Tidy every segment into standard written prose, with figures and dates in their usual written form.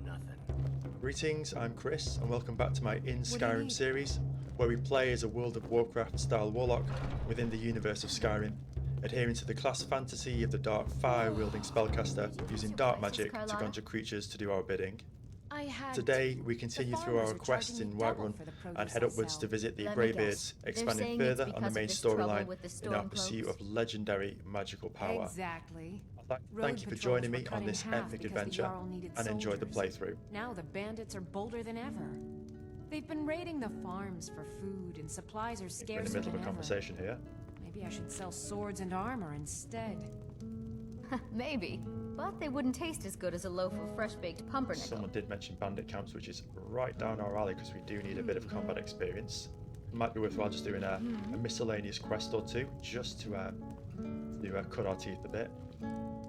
nothing. Greetings, I'm Chris, and welcome back to my In Skyrim series, where we play as a World of Warcraft style warlock within the universe of Skyrim, adhering to the class fantasy of the dark fire-wielding spellcaster, using dark magic to conjure creatures to do our bidding. Today, we continue through our quests in Whiterun and head upwards to visit the Greybeards, expanding further on the main storyline in our pursuit of legendary magical power. Exactly. I'd like to thank you for joining me on this epic adventure and enjoy the playthrough. Now the bandits are bolder than ever. They've been raiding the farms for food and supplies are We're scarcer in the middle than of a conversation here. Maybe I should sell swords and armor instead. Maybe, but they wouldn't taste as good as a loaf of fresh-baked pumpernickel. Someone did mention bandit camps, which is right down our alley because we do need a bit of combat experience. It might be worthwhile just doing a miscellaneous quest or two, just to cut our teeth a bit.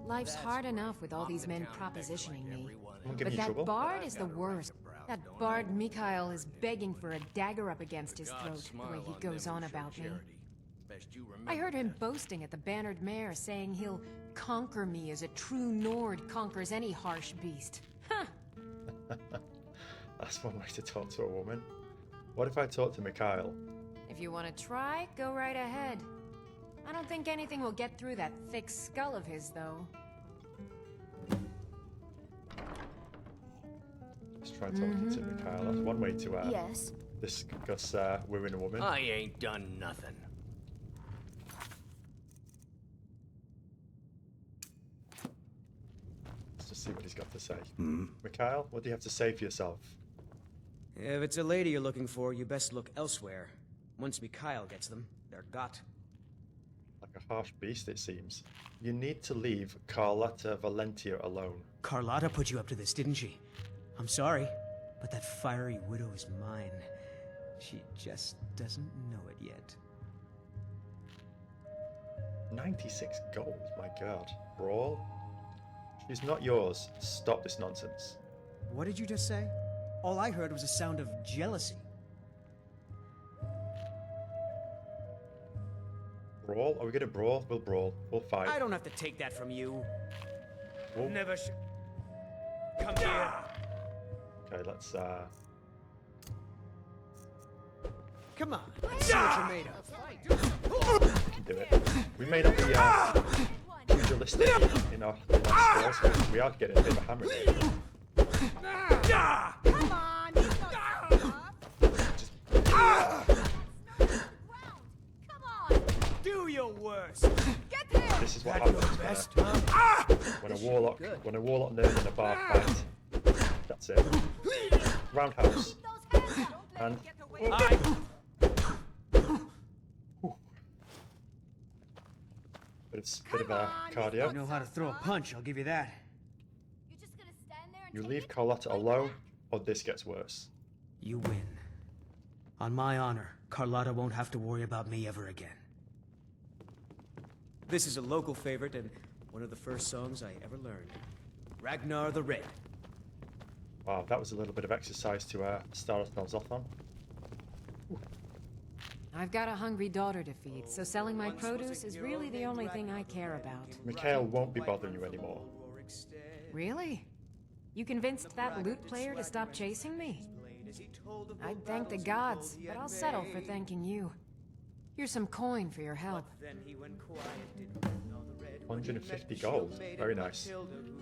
Life's hard enough with all these men propositioning me. I'm But giving you that trouble. bard is the worst. That bard Mikhail is begging for a dagger up against his throat, the way he goes on about me. I heard him boasting at the Bannered Mare, saying he'll conquer me as a true Nord conquers any harsh beast. Huh! That's one way to talk to a woman. What if I talk to Mikhail? If you want to try, go right ahead. I don't think anything will get through that thick skull of his, though. Let's try talking to Mikhail. That's one way to Yes. discuss wooing a woman. I ain't done nothing. Let's just see what he's got to say. Mikhail, what do you have to say for yourself? If it's a lady you're looking for, you best look elsewhere. Once Mikhail gets them, they're got. Like a harsh beast, it seems. You need to leave Carlotta Valentia alone. Carlotta put you up to this, didn't she? I'm sorry, but that fiery widow is mine. She just doesn't know it yet. 96 gold, my god. Brawl? She's not yours. Stop this nonsense. What did you just say? All I heard was a sound of jealousy. Brawl? Are we gonna brawl? We'll brawl. We'll fight. I don't have to take that from you. Oh. Never Come here. Okay, let's Come on, let's see what you're made of. we can do it. We may not be realistic in our skills, but we are getting a bit of a hammer here. Come on, he's not enough. Come on, Do your worst. get him. This is what happens when a warlock nerds in a bar fight. That's it. Roundhouse. Those hands, don't let And him get away. bit of a cardio. You know how to throw a punch, I'll give you that. You're just gonna stand there and You take leave it? Carlotta Like alone, that? or this gets worse. You win. On my honor, Carlotta won't have to worry about me ever again. This is a local favorite and one of the first songs I ever learned. Ragnar the Red. Wow, that was a little bit of exercise to start ourselves off on. I've got a hungry daughter to feed, so selling my produce is really the only thing I care about. Mikhail won't be bothering you anymore. Really? You convinced that lute player to stop chasing me? I'd thank the gods, but I'll settle for thanking you. Here's some coin for your help. 150 gold. Very nice.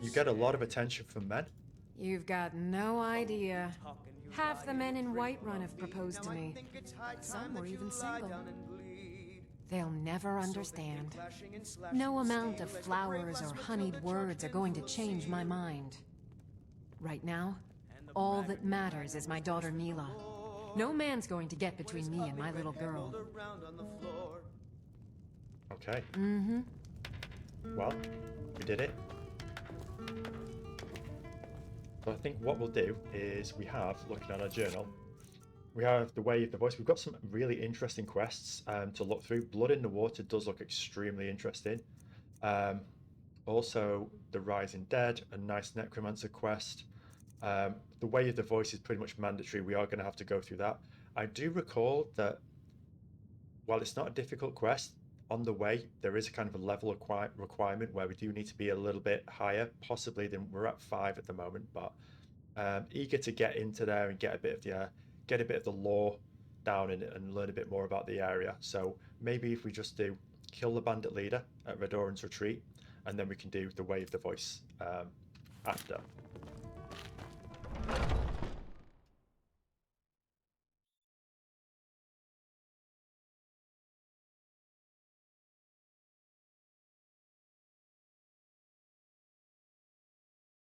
You get a lot of attention from men. You've got no idea. Half the men in Whiterun have proposed to me. Some were even single. They'll never understand. No amount of flowers or honeyed words are going to change my mind. Right now, all that matters is my daughter Mila. No man's going to get between me and my little girl. Okay. Well, we did it. So I think what we'll do is we have, looking at our journal, we have the Way of the Voice. We've got some really interesting quests to look through. Blood in the Water does look extremely interesting. Also, the Rising Dead, a nice necromancer quest. The Way of the Voice is pretty much mandatory. We are going to have to go through that. I do recall that while it's not a difficult quest, on the way there is a kind of a level requirement where we do need to be a little bit higher, possibly than we're at 5 at the moment, but Eager to get into there and get a bit of the lore down and learn a bit more about the area. So maybe if we just do kill the bandit leader at Redoran's retreat, and then we can do the Way of the Voice after.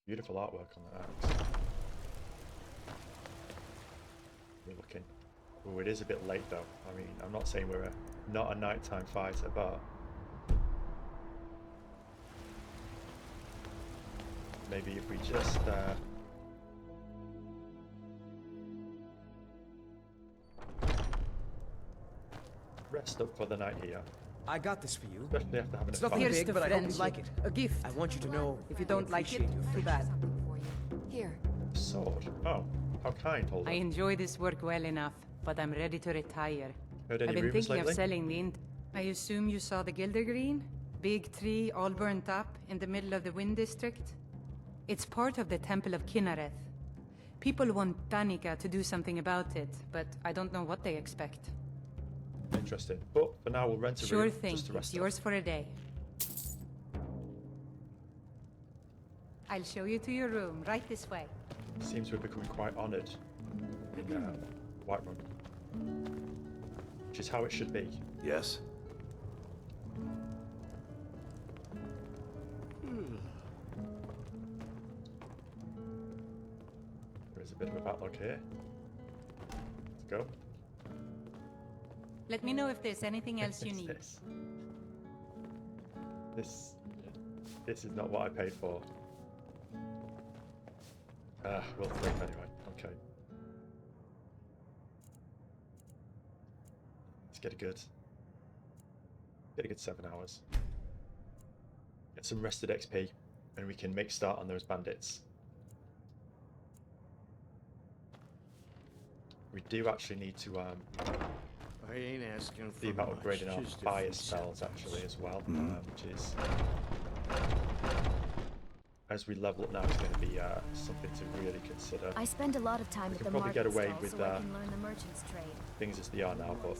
Beautiful artwork on that axe. We're looking. Oh, it is a bit late though. I mean, I'm not saying we're not a nighttime fighter, but maybe if we just rest up for the night here. I got this for you. Especially after having It's a nothing fight. big, but I hope you like it. A gift. I want you to know If you don't I like it, appreciate your too friendship. bad. Something for you. Here. Sword. Oh, how kind, hold I on. enjoy this work well enough, but I'm ready to retire. Heard any I've been rumors thinking lately? of selling the I assume you saw the Gilder Green? Big tree, all burnt up, in the middle of the Wind District? It's part of the Temple of Kinnareth. People want Danica to do something about it, but I don't know what they expect. Interesting. But for now, we'll rent a Sure room thing, just to it's rest yours up. for a day. I'll show you to your room, right this way. Seems we're becoming quite honoured in Whiterun, which is how it should be. Yes. There is a bit of a backlog here. Let's go. Let me know if there's anything else you need. This is not what I paid for. We'll sleep anyway. Okay. Let's get a good 7 hours. Get some rested XP, and we can make start on those bandits. We do actually need to I ain't asking for see about much, upgrading our just a fire few spells seconds. actually as well, which is, as we level up now, is going to be something to really consider. I spend a lot of time We at can the probably market get away stall with so I can learn the merchant's trade. things as they are now, but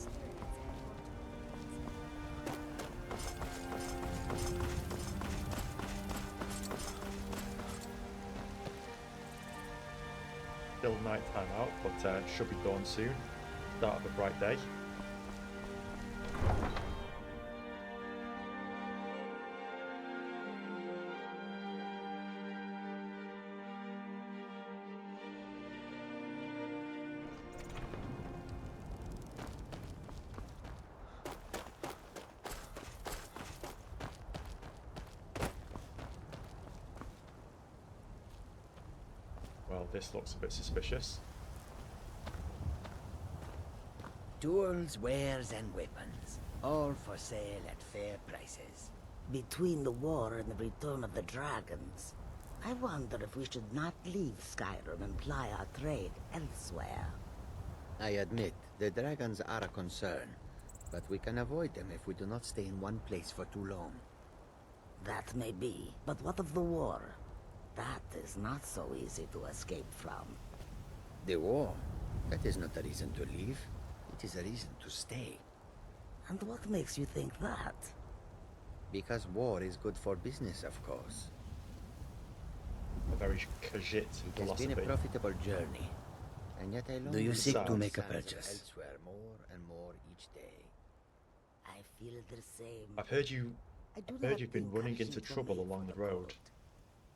still night time out, but should be dawn soon. Start of a bright day. Well, this looks a bit suspicious. Tools, wares, and weapons. All for sale at fair prices. Between the war and the return of the dragons, I wonder if we should not leave Skyrim and ply our trade elsewhere. I admit, the dragons are a concern, but we can avoid them if we do not stay in one place for too long. That may be, but what of the war? That is not so easy to escape from. The war? That is not a reason to leave. It is a reason to stay. And what makes you think that? Because war is good for business, of course. A very Khajiit It has philosophy. been a profitable journey, and yet I long Do you to seek see to make a sands purchase? elsewhere more and more each day. I feel the same. I've heard you've I've been running into trouble along the road.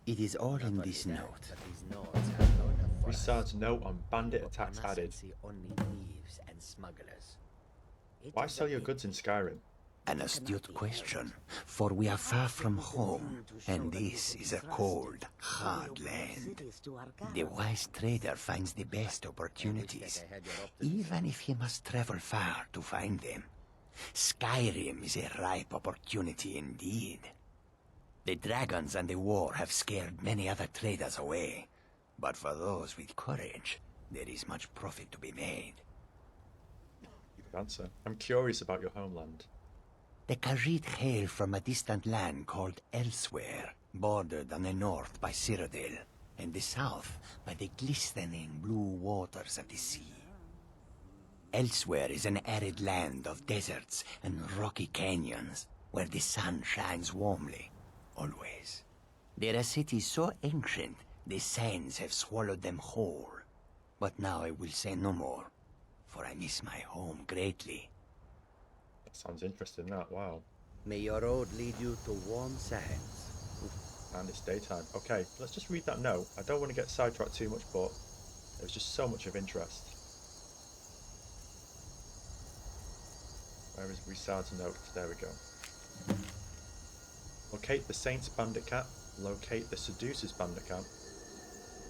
It is all in Not this only note. that, But these notes have no enough for us. Restart note on bandit For attacks mustn't added. see only thieves and smugglers. Why sell your goods in Skyrim? An astute question, for we are far from home, and this is a cold, hard land. The wise trader finds the best opportunities, even if he must travel far to find them. Skyrim is a ripe opportunity indeed. The dragons and the war have scared many other traders away, but for those with courage, there is much profit to be made. Good answer. I'm curious about your homeland. The Khajiit hail from a distant land called Elsewhere, bordered on the north by Cyrodiil. and the south by the glistening blue waters of the sea. Elsewhere is an arid land of deserts and rocky canyons, where the sun shines warmly, always. There are cities so ancient, the sands have swallowed them whole. But now I will say no more, for I miss my home greatly. That sounds interesting, that. Wow. May your road lead you to warm sands. And it's daytime. Okay, let's just read that note. I don't want to get sidetracked too much, but there's just so much of interest. Where is Risard's note? There we go. Locate the Saint's bandit camp. Locate the Seducer's bandit camp.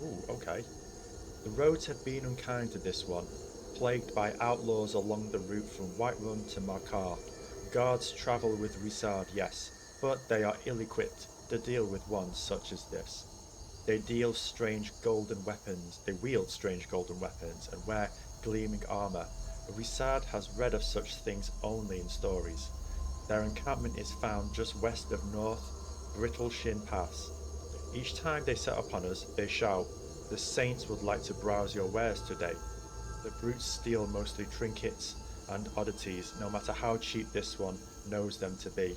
Ooh, okay. The roads have been unkind to this one, plagued by outlaws along the route from Whiterun to Markar. Guards travel with Risard, yes, but they are ill-equipped to deal with one such as this. They wield strange golden weapons, and wear gleaming armour. Risard has read of such things only in stories. Their encampment is found just west of North Brittle Shin Pass. Each time they set upon us, they shout, "The Saints would like to browse your wares today." The brutes steal mostly trinkets and oddities, no matter how cheap this one knows them to be.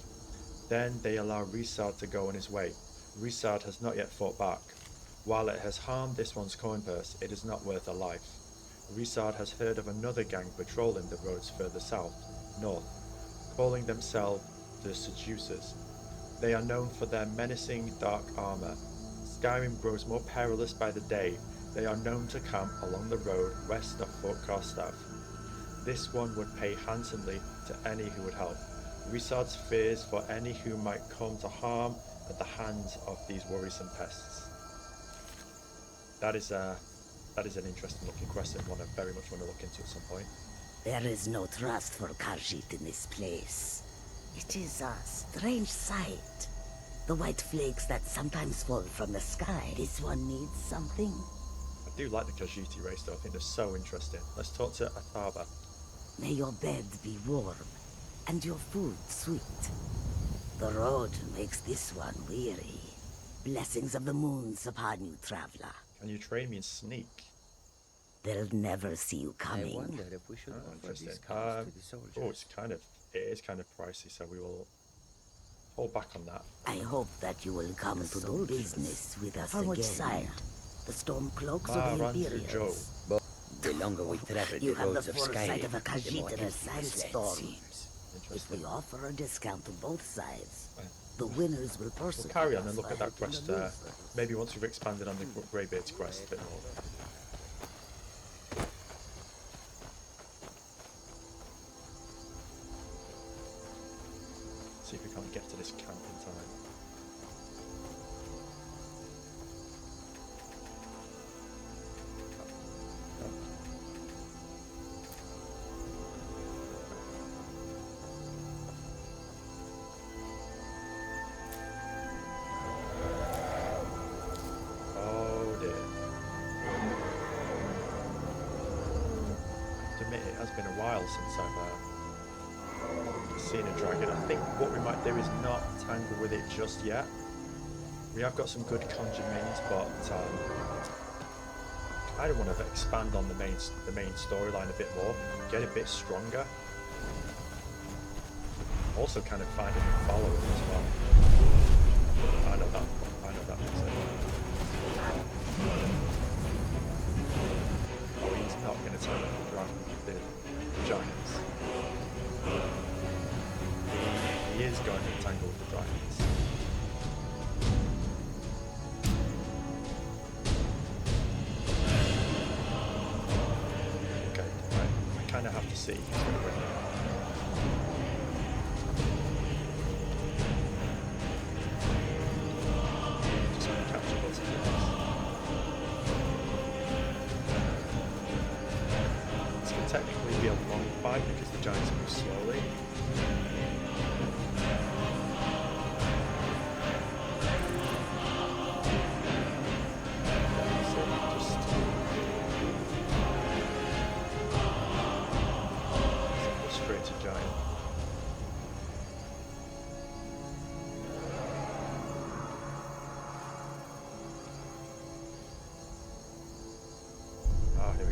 Then they allow Risard to go on his way. Risard has not yet fought back. While it has harmed this one's coin purse, it is not worth a life. Risard has heard of another gang patrolling the roads further north, calling themselves the Seducers. They are known for their menacing dark armour. Skyrim grows more perilous by the day. They are known to camp along the road west of Fort Karstav. This one would pay handsomely to any who would help. Risard's fears for any who might come to harm at the hands of these worrisome pests. That is an interesting looking quest and one I very much want to look into at some point. There is no trust for Khajiit in this place. It is a strange sight. The white flakes that sometimes fall from the sky. This one needs something. I do like the Khajiit race though, I think they're so interesting. Let's talk to Athaba. May your bed be warm, and your food sweet. The road makes this one weary. Blessings of the moons upon you, traveler. Can you train me in sneak? They'll never see you coming. I wonder if we should offer Interesting. these cars to the soldiers. It is kind of pricey, so we will hold back on that. I hope that you will come to do business with us again. From which side? The Stormcloaks or the Imperials? But the longer we travel You the have the roads of foresight Skyrim, of a the more Khajiit and a empty this land sandstorm. seems. If Interesting. we offer a discount to both sides, the winners will We'll persecute carry on us and look for at that helping quest, the losers. maybe once we've expanded on the Greybeard's quest a bit more. See if we can't get to this camp in time. Oh dear. To admit, it has been a while since I've seen a dragon. I think what we might do is not tangle with it just yet. We have got some good conjure mains, but I don't want to expand on the main storyline a bit more, get a bit stronger. Also, kind of find a new follower as well. I know that makes sense. Oh, he's not going to turn up the giants. He is going to tangle with the giants. Okay, right. I kind of have to see who's going to win now. Just going to capture lots of things. This can technically be a long fight because the giants move slowly. Giant.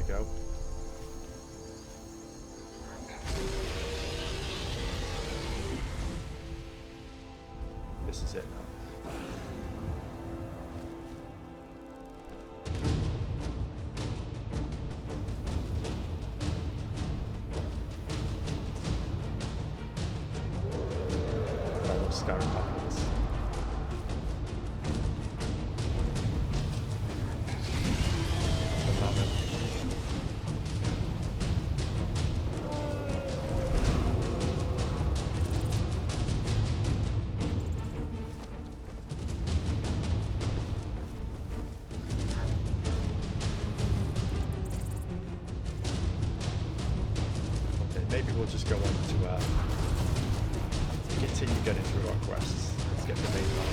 go. This is it now. Skyrim happens. Okay, maybe we'll just go on to continue getting through our quests. Let's get the main one.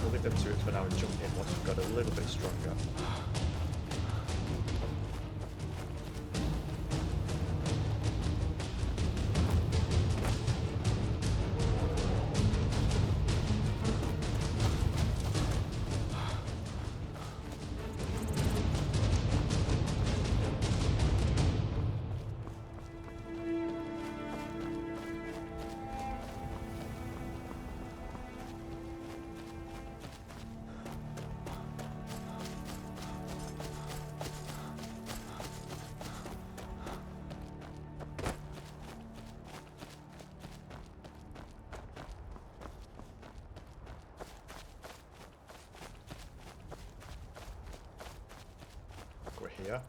We'll leave them to it for now and jump in once we've got a little bit stronger. We're here.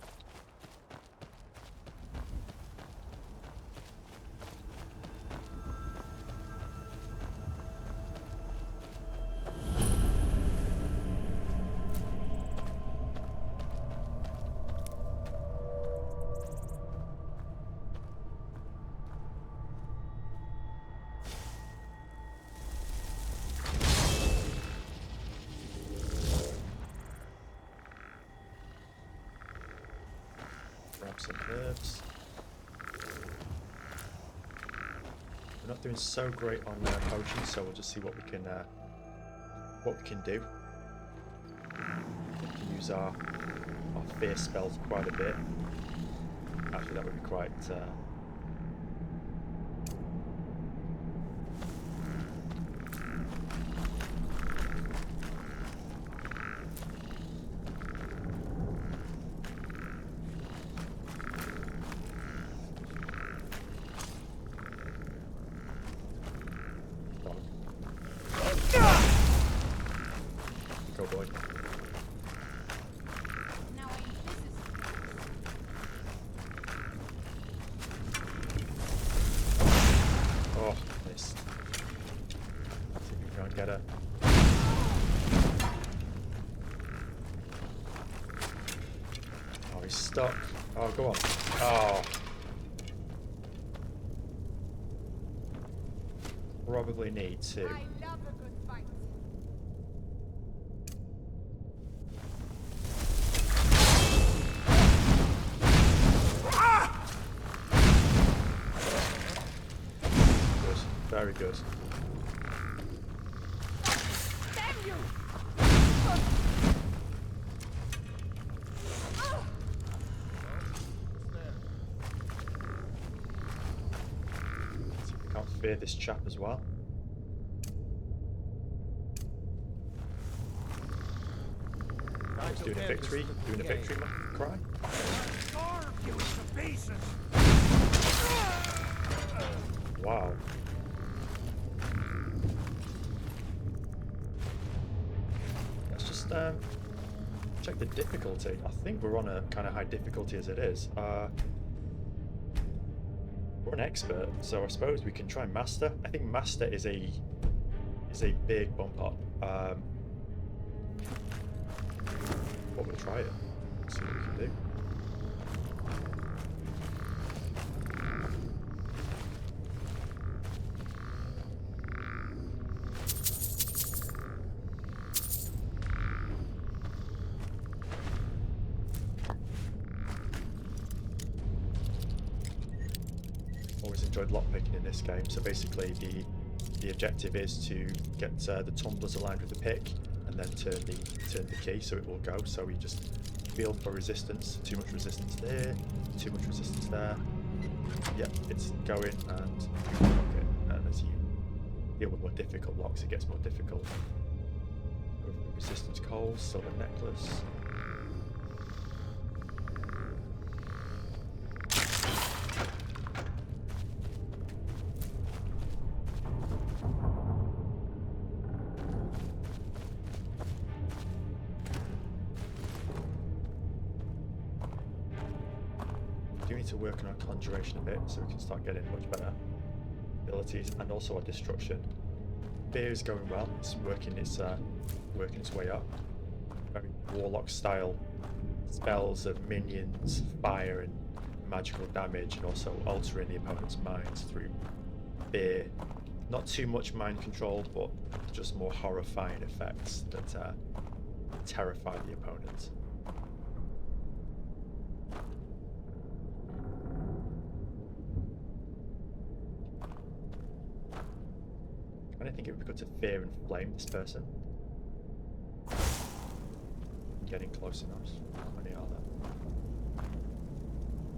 Grab some herbs. We're not doing so great on potions, so we'll just see what we can do. We can use our fear spells quite a bit. Actually, that would be quite. Go boy. Oh, missed. See if we can get her. Oh, he's stuck. Oh, go on. Oh. Probably need to. Very good. So we can't fear this chap as well. He's doing a victory cry. Wow. Check the difficulty. I think we're on a kind of high difficulty as it is. We're an expert, so I suppose we can try master. I think master is a big bump up. But we'll try it. See what we can do. Always enjoyed lockpicking in this game. So basically, the the objective is to get the tumblers aligned with the pick and then turn the key so it will go. So we just feel for resistance. Too much resistance there, too much resistance there. Yep, it's going, and as you deal with more difficult locks, it gets more difficult. Resistance coals, silver necklace. We do need to work on our conjuration a bit so we can start getting much better abilities, and also our destruction. Fear is going well. It's working its way up. Very warlock style spells of minions, fire, and magical damage, and also altering the opponent's minds through fear. Not too much mind control, but just more horrifying effects that terrify the opponent. I think it would be good to fear and flame this person. I'm getting close enough. How many are there?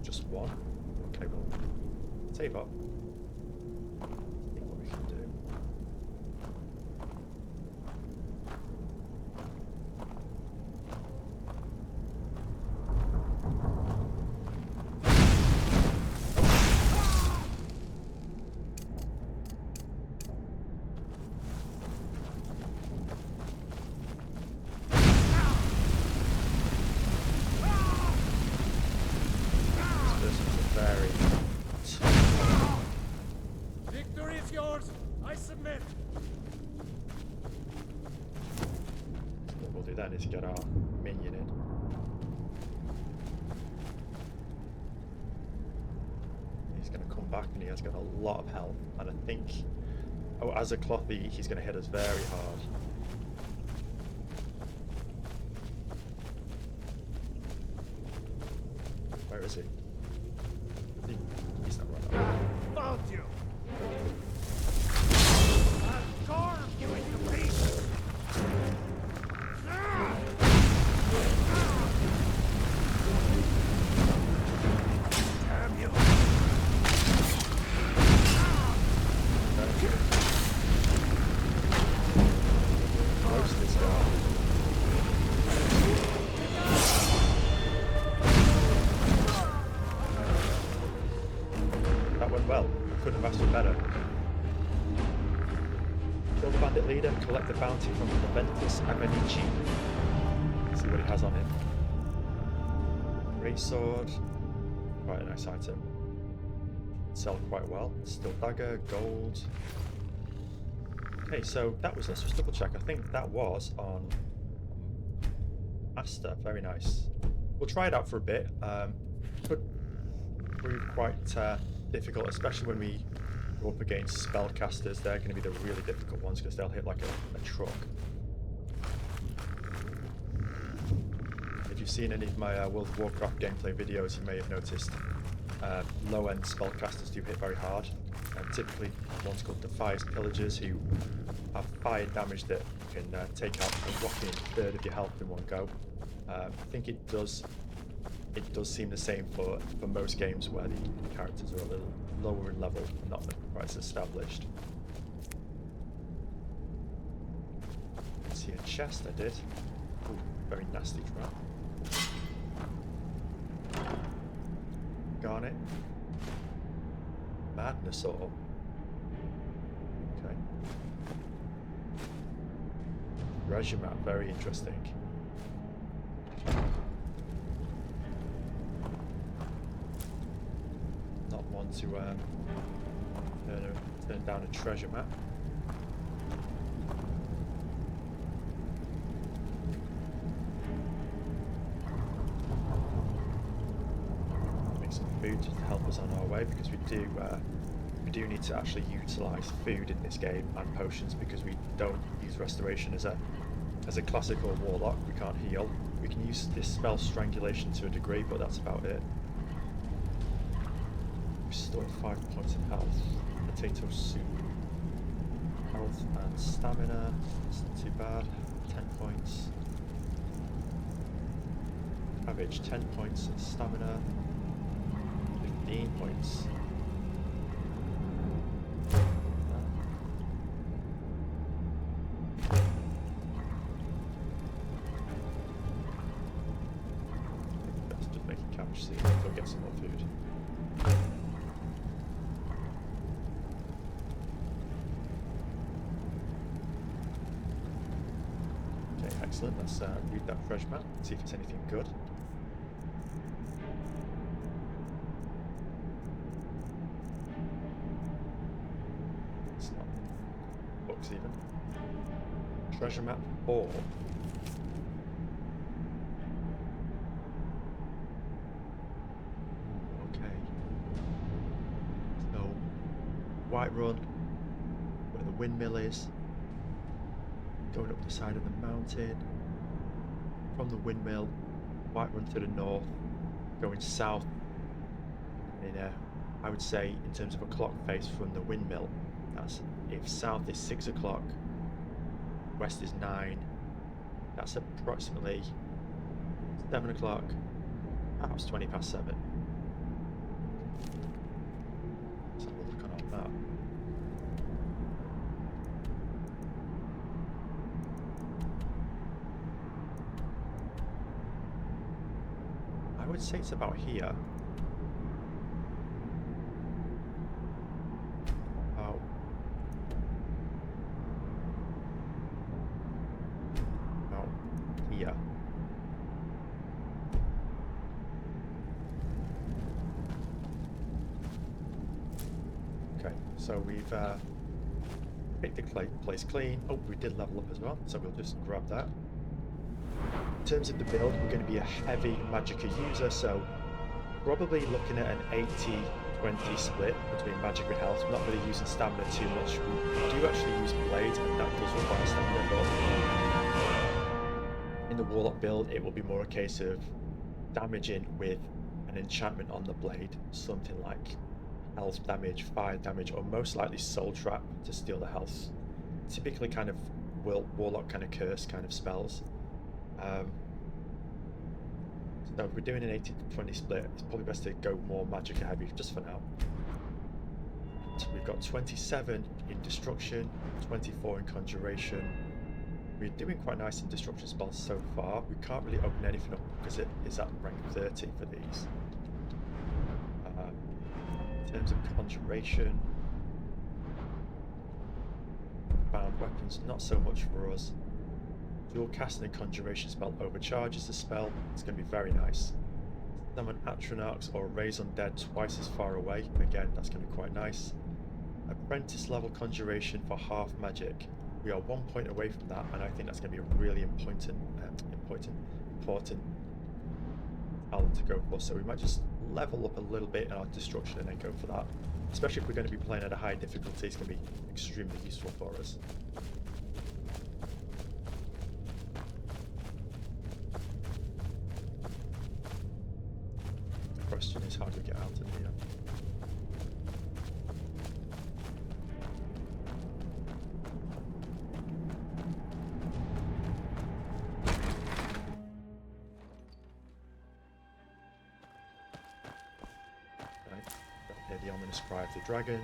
Just one? Okay, well, save up. See what we can do. Victory is yours. I submit. What we'll do then is get our minion in. He's going to come back and he has got a lot of health, and I think, oh, as a clothy, he's going to hit us very hard. Where is he? He's not right. Found you. I'll carve you into pieces. Damn you. Roast this guy. That went well. Couldn't have asked for better. Kill the bandit leader, collect the bounty from Leventus Amenici. See what he has on him. Great sword. Quite a nice item. Sell quite well. Steel dagger, gold. Okay, so that was, let's just double check. I think that was on Master. Very nice. We'll try it out for a bit. Could prove quite difficult, especially when we go up against spellcasters. They're going to be the really difficult ones because they'll hit like a truck. If you've seen any of my World of Warcraft gameplay videos, you may have noticed low-end spellcasters do hit very hard. Typically ones called Defies Pillagers, who have fire damage that can take out a whopping third of your health in one go. I think it does seem the same for most games where the characters are a little lower in level, not quite as established. See a chest, I did. Ooh, very nasty trap. Garnet. Madness or okay. Treasure map, very interesting. Not one to turn down a treasure map. Make some food to help us on our way, because we do need to actually utilize food in this game and potions, because we don't use restoration as a classical warlock. We can't heal. We can use this spell strangulation to a degree, but that's about it. Restore 5 points of health. Potato soup. health and stamina. It's not too bad. 10 points. Average 10 points in stamina. 15 points. Let's just make a cabbage soup. Go get some more food. Okay, excellent. Let's read that treasure map and see if it's anything good. It's not books even. Treasure map 4. Okay. So, Whiterun, where the windmill is. Going up the side of the mountain. From the windmill, Whiterun to the north, going south. I would say in terms of a clock face from the windmill, that's if south is 6 o'clock, west is 9, that's approximately 7 o'clock, perhaps 20 past 7. Let's have a look on our map. I would say it's about here. About here. Okay, so we've picked the place clean. Oh, we did level up as well, so we'll just grab that. In terms of the build, we're going to be a heavy magicka user, so probably looking at an 80-20 split between magic and health. Not really using stamina too much. We do actually use blades, and that does require stamina, but in the Warlock build, it will be more a case of damaging with an enchantment on the blade, something like health damage, fire damage, or most likely soul trap to steal the health. Typically kind of Warlock kind of curse kind of spells. So if we're doing an 80-20 split, it's probably best to go more magicka heavy just for now. So we've got 27 in destruction, 24 in conjuration. We're doing quite nice in destruction spells so far. We can't really open anything up because it is at rank 30 for these. In terms of conjuration, bound weapons, not so much for us. Dual casting a conjuration spell overcharges the spell. It's going to be very nice. Summon Atronachs or raise undead twice as far away. Again, that's going to be quite nice. Apprentice level conjuration for half magic. We are 1 point away from that, and I think that's going to be a really important talent to go for. So we might just level up a little bit in our destruction and then go for that. Especially if we're going to be playing at a high difficulty, it's going to be extremely useful for us. The question is, how do we get out of here? Hear the ominous cry of the dragon.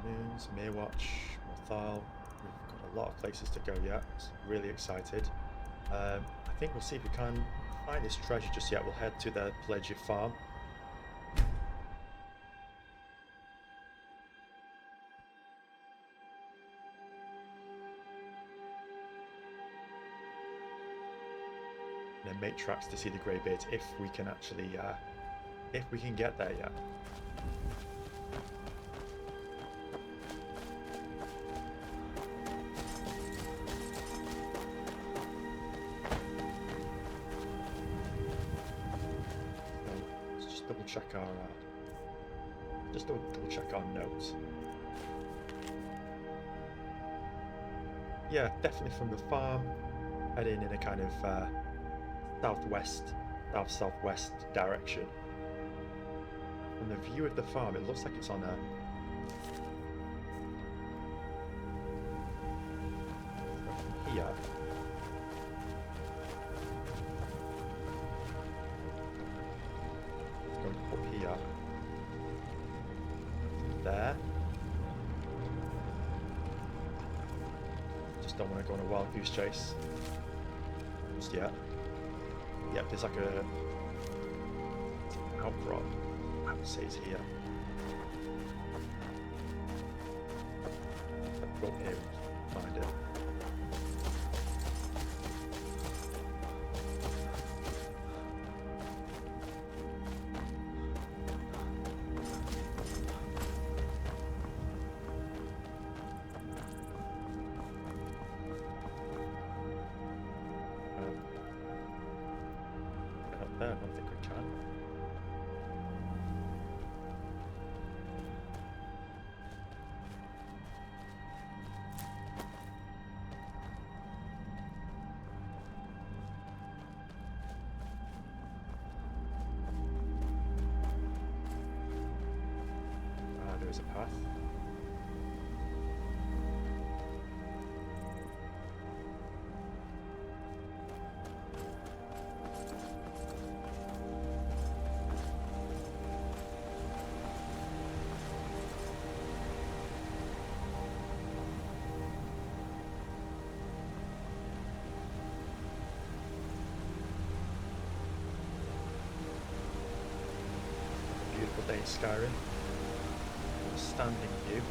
Moons, Mirwatch, Morthal. We've got a lot of places to go yet. Really excited. I think we'll see if we can find this treasure just yet. We'll head to the Pelagic farm. And then make tracks to see the Greybeards if we can actually, if we can get there yet. Let's just double check our, notes. Yeah, definitely from the farm, heading in a kind of southwest direction. From the view of the farm, it looks like it's on a here. Let's go up here. There. Just don't want to go on a wild goose chase just yet. Yep, there's like a outcrop. I would say it's here. Go up here and find it. Up there, I don't think we can. There's a path. Beautiful day in Skyrim. Standing view.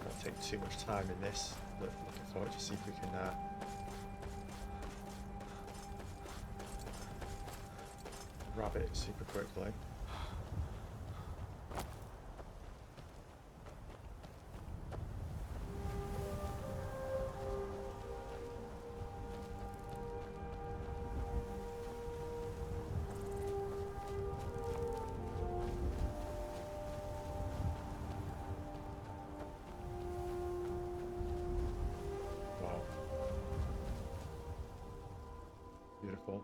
Won't take too much time in this, but looking forward to see if we can grab it super quickly. Wow. Beautiful.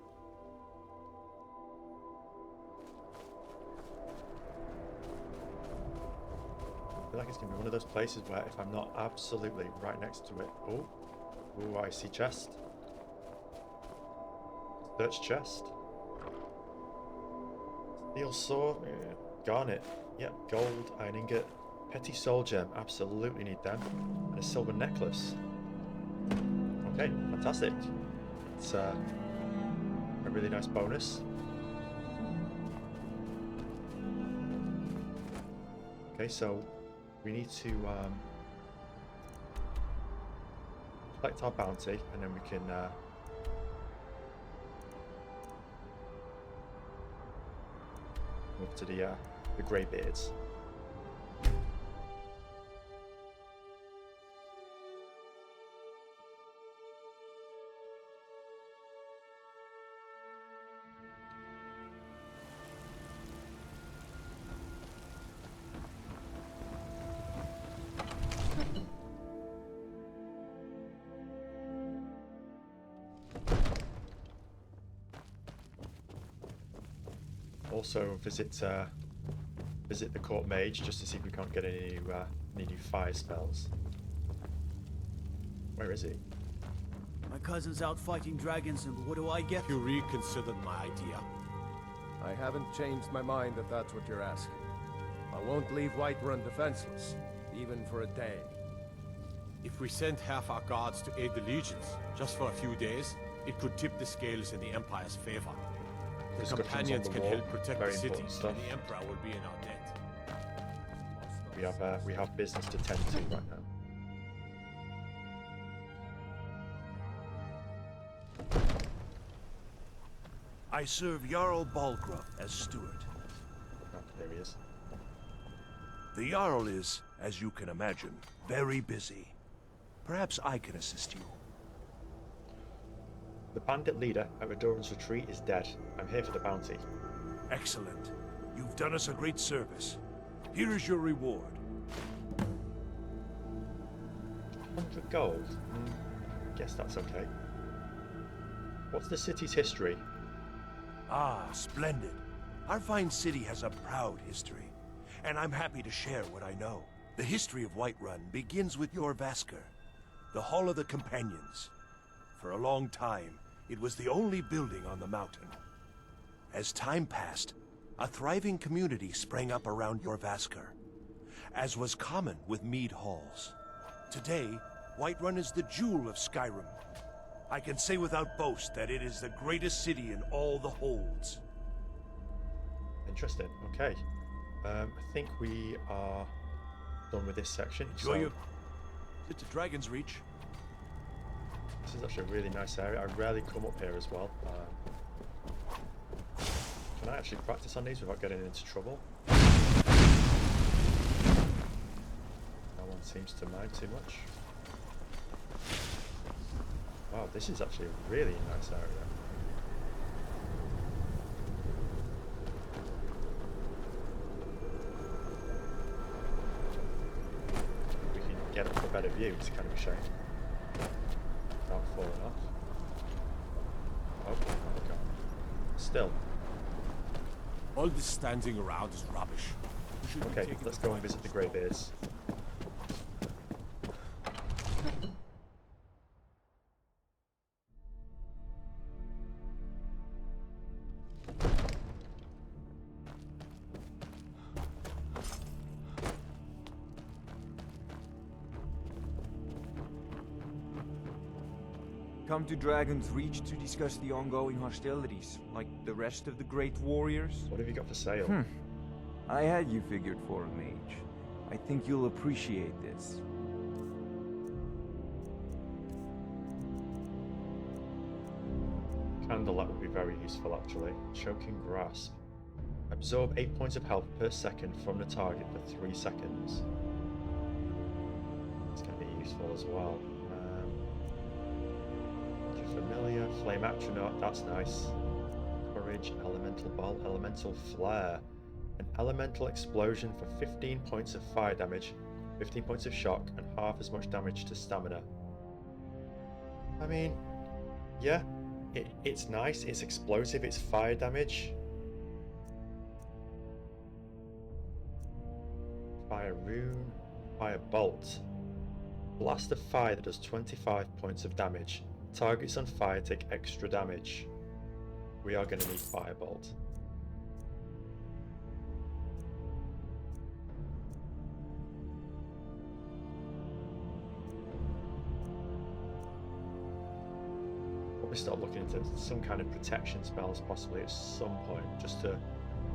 I feel like it's going to be one of those places where if I'm not absolutely right next to it... Oh, I see chest. Search chest. Steel sword. Garnet. Yep, gold, iron ingot. Petty soul gem. Absolutely need them. And a silver necklace. Okay, fantastic. It's a really nice bonus. Okay, so we need to collect our bounty, and then we can move to the Greybeards. Also visit the court mage just to see if we can't get any new fire spells. Where is he? My cousin's out fighting dragons, and what do I get? You reconsidered my idea. I haven't changed my mind if that's what you're asking. I won't leave Whiterun defenseless, even for a day. If we sent half our guards to aid the legions, just for a few days, it could tip the scales in the Empire's favor. The companions can help protect the city, and the Emperor will be in our debt. We have business to tend to right now. I serve Jarl Balgruuf as steward. Oh, there he is. The Jarl is, as you can imagine, very busy. Perhaps I can assist you. The bandit leader at Redoran's retreat is dead. I'm here for the bounty. Excellent. You've done us a great service. Here is your reward. 100 gold? Guess that's okay. What's the city's history? Ah, splendid. Our fine city has a proud history, and I'm happy to share what I know. The history of Whiterun begins with your Vasker, the Hall of the Companions. For a long time, it was the only building on the mountain. As time passed, a thriving community sprang up around your Vasker, as was common with mead halls. Today, Whiterun is the jewel of Skyrim. I can say without boast that it is the greatest city in all the holds. Interesting. Okay. I think we are done with this section. Enjoy your... It's a Dragon's Reach. This is actually a really nice area. I rarely come up here as well. Can I actually practice on these without getting into trouble? No one seems to mind too much. Wow, this is actually a really nice area. We can get up a better view, it's kind of a shame. Not falling off. Oh, my god. Still. All this standing around is rubbish. Okay, let's go and visit the Greybeards. Come to Dragon's Reach to discuss the ongoing hostilities, like the rest of the great warriors? What have you got for sale? I had you figured for a mage. I think you'll appreciate this. Candlelight would be very useful actually. Choking Grasp. Absorb 8 points of health per second from the target for 3 seconds. It's going to be useful as well. Familiar, Flame Atronach, that's nice. Courage, Elemental Ball, Elemental Flare. An Elemental Explosion for 15 points of fire damage, 15 points of shock, and half as much damage to stamina. I mean, yeah, it's nice, it's explosive, it's fire damage. Fire Rune, Fire Bolt. Blast of Fire that does 25 points of damage. Targets on fire take extra damage. We are going to need Firebolt. Probably start looking into some kind of protection spells possibly at some point, just to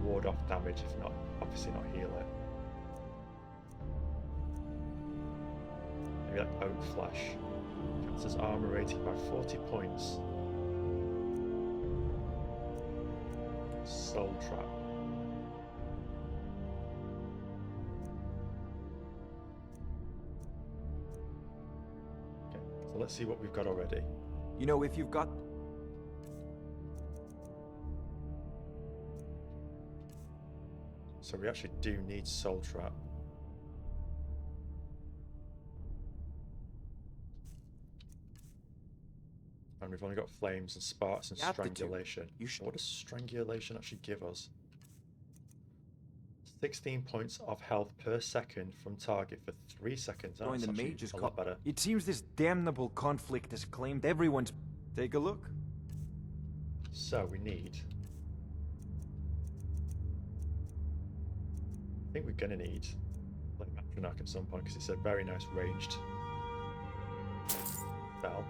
ward off damage, if not, obviously not heal it. Maybe like Oak Flesh. Cancels armor rating by 40 points. Soul Trap. Okay, so let's see what we've got already. You know, if you've got... So we actually do need Soul Trap. And we've only got flames and sparks and strangulation. What does strangulation actually give us? 16 points of health per second from target for 3 seconds. Join That's the actually mage's a lot better. It seems this damnable conflict has claimed everyone's... Take a look. So we need... I think we're gonna need like Atronach at some point because it's a very nice ranged spell.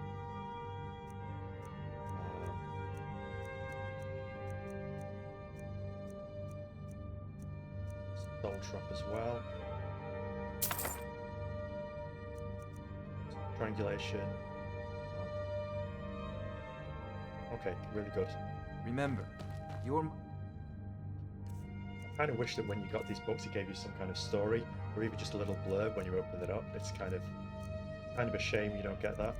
Soul Trap as well. Strangulation. Okay, really good. Remember, you're... I kind of wish that when you got these books it gave you some kind of story, or even just a little blurb when you open it up. It's kind of a shame you don't get that.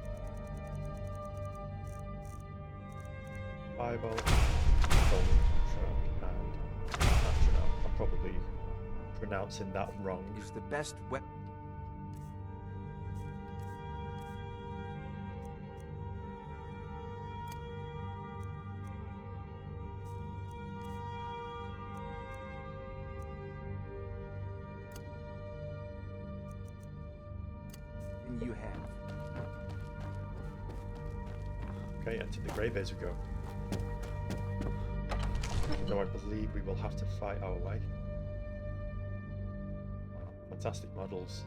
Firebolt, Soul Trap, and Atronach. probably pronouncing that wrong. Use the best weapon. You have. Okay, and to the grey base we go. Though I believe we will have to fight our way. Fantastic models.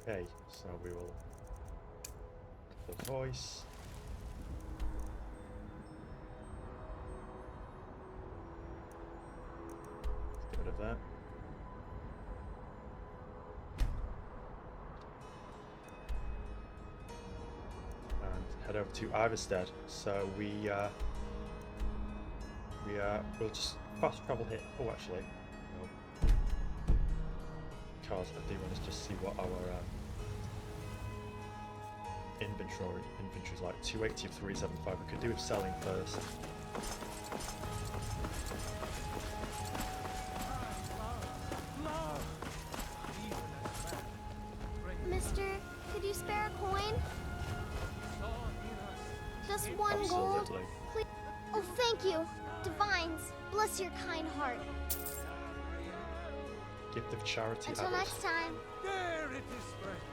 Okay, so we will the voice. Get rid of that. And head over to Iverstead. So we'll just fast travel here. Oh, actually, no. Because I do want to just see what our inventory's like. 280 of 375. We could do with selling first. Mister, could you spare a coin? Just one Absolutely. gold, please. Oh, thank you. Divines, bless your kind heart. Gift of charity. Until added. next time. There it is, friends.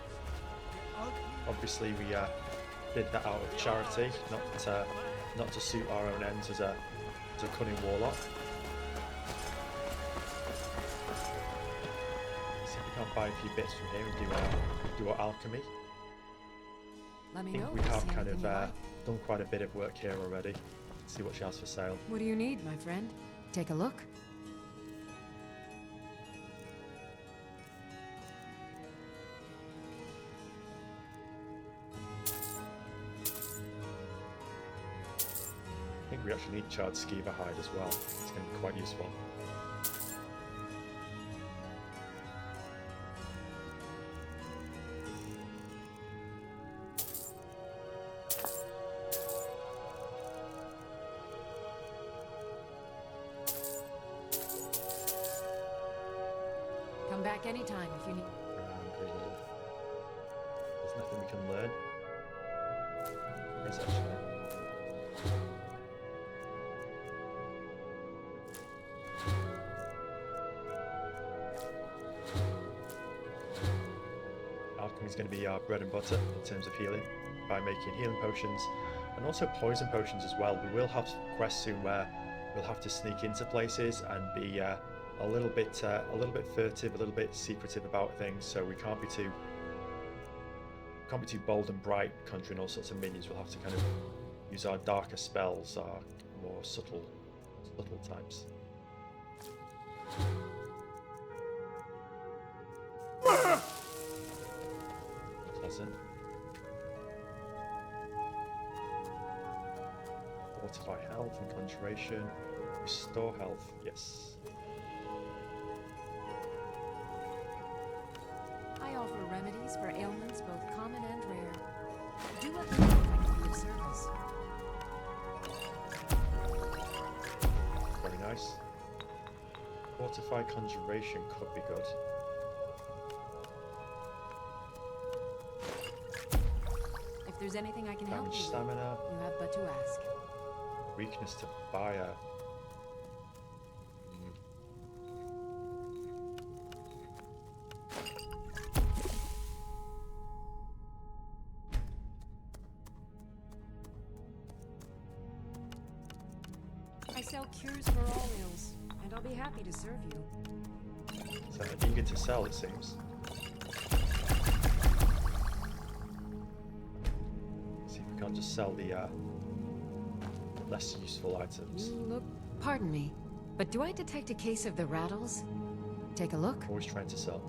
Obviously, we did that out of charity, not to suit our own ends as a cunning warlock. See if we can't buy a few bits from here and do our alchemy. Let me I think know we if you have see kind anything of you like. done quite a bit of work here already. Let's see what she has for sale. What do you need, my friend? Take a look. I think we actually need charred skeever hide as well. It's going to be quite useful. Come back anytime if you need. There's nothing we can learn. Yes, actually. Alchemy is going to be our bread and butter in terms of healing, by making healing potions and also poison potions as well. We will have quests soon where we'll have to sneak into places and be a little bit furtive, a little bit secretive about things. So we can't be too bold and bright, conjuring all sorts of minions. We'll have to kind of use our darker spells, our more subtle types. Pleasant. Fortify health and conjuration. Restore health, yes. I offer remedies for ailments both common and rare. Do let me know if I can be of service. Very nice. Fortify conjuration could be good. If there's anything I can help Damage you stamina. with, you have but to ask. Weakness to fire. I sell cures for all ills, and I'll be happy to serve you. So eager to sell, it seems. See if we can't just sell the less useful items. Look, pardon me, but do I detect a case of the rattles? Take a look. Always trying to sell.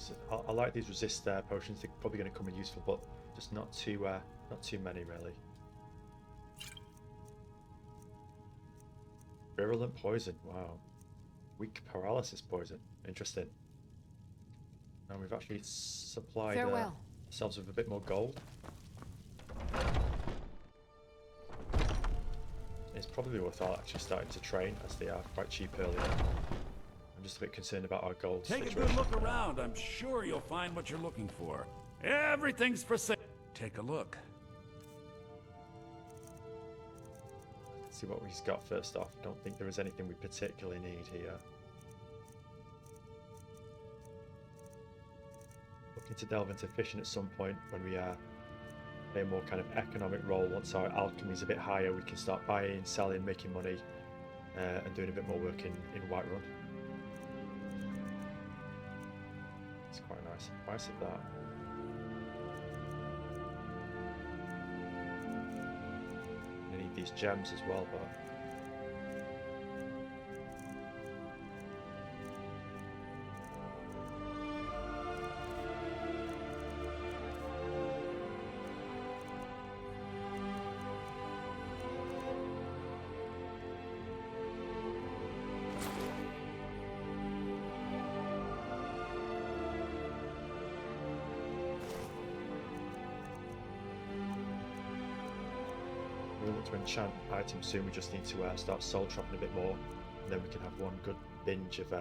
potions. I like these resist potions. They're probably going to come in useful, but just not too many really. Virulent poison. Wow. Weak paralysis poison. Interesting. And we've actually supplied ourselves with a bit more gold. It's probably worthwhile actually starting to train, as they are quite cheap early on. I'm just a bit concerned about our gold Take a good look around. I'm sure you'll find what you're looking for. Everything's for sale. Take a look. Let's see what he's got first off. I don't think there is anything we particularly need here. Looking to delve into fishing at some point when we play a more kind of economic role. Once our alchemy is a bit higher, we can start buying, selling, making money, and doing a bit more work in Whiterun. It's quite a nice price of that. I need these gems as well, but to enchant items soon. We just need to start soul trapping a bit more, and then we can have one good binge of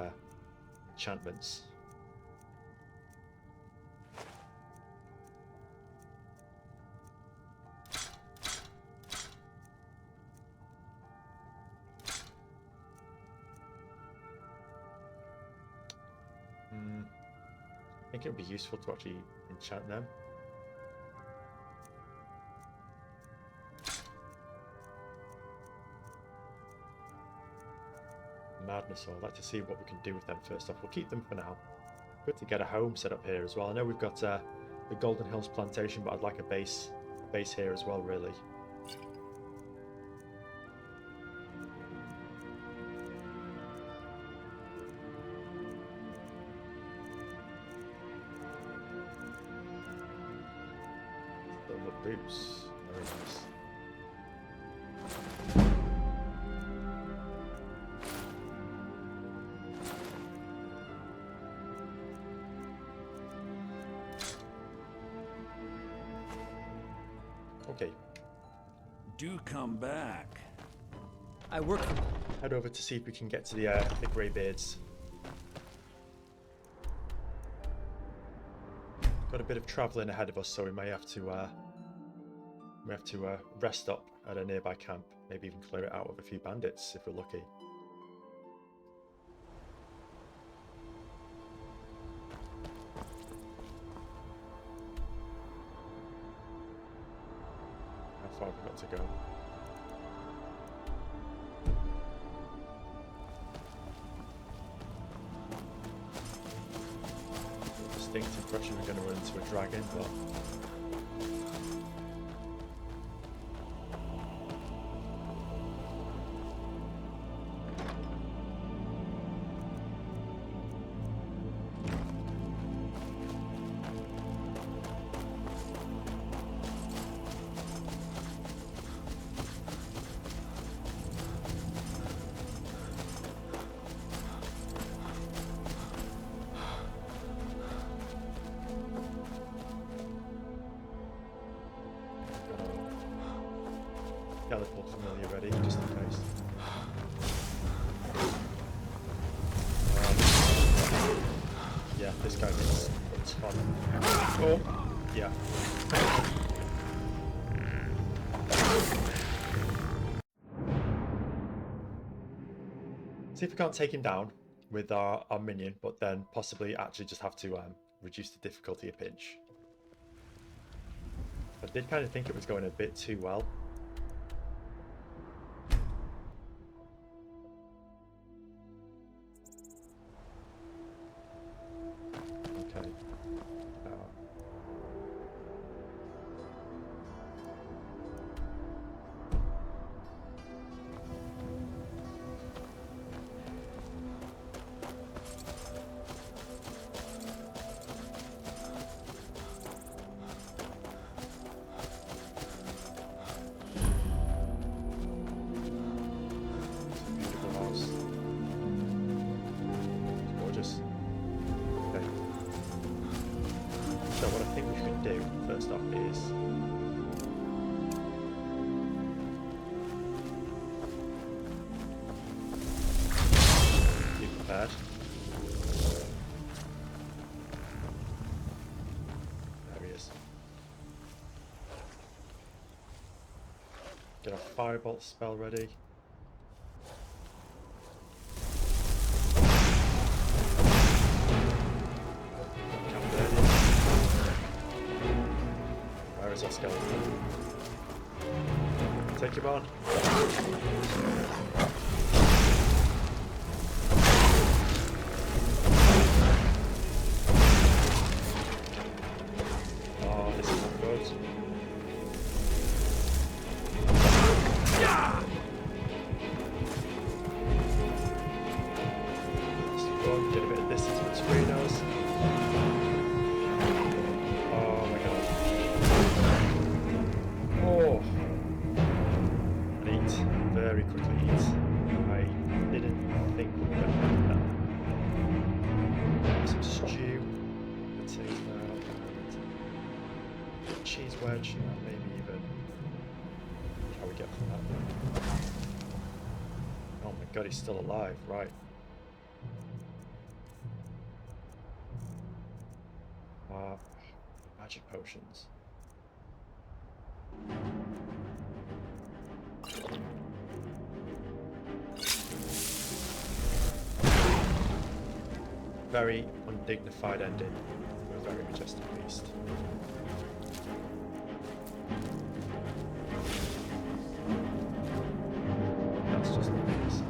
enchantments. I think it would be useful to actually enchant them. Madness, so I'd like to see what we can do with them first off. We'll keep them for now. Good to get a home set up here as well. I know we've got the Golden Hills plantation, but I'd like a base here as well, really. The boots, very nice. Okay. Do come back. I work. Head over to see if we can get to the Greybeards. Got a bit of travelling ahead of us, so we may have to rest up at a nearby camp. Maybe even clear it out with a few bandits if we're lucky. How far have we got to go? Distinct impression we're going to run into a dragon, but teleport familiar ready, just in case. Yeah, this guy is fun. Oh, yeah. See if we can't take him down with our minion, but then possibly actually just have to reduce the difficulty a pinch. I did kind of think it was going a bit too well. Okay. firebolt spell ready. Where is our skeleton? Take him on. Oh, this is not good. Let's go get a bit of distance between us. Oh my god. Oh. And eat. Very quickly eat. I didn't think we were going to do that. Some stew. Potato. And cheese wedge. Maybe even. How we get from that? Oh my god, he's still alive. Right. Magic potions. Very undignified ending to a very majestic beast. That's just the beast.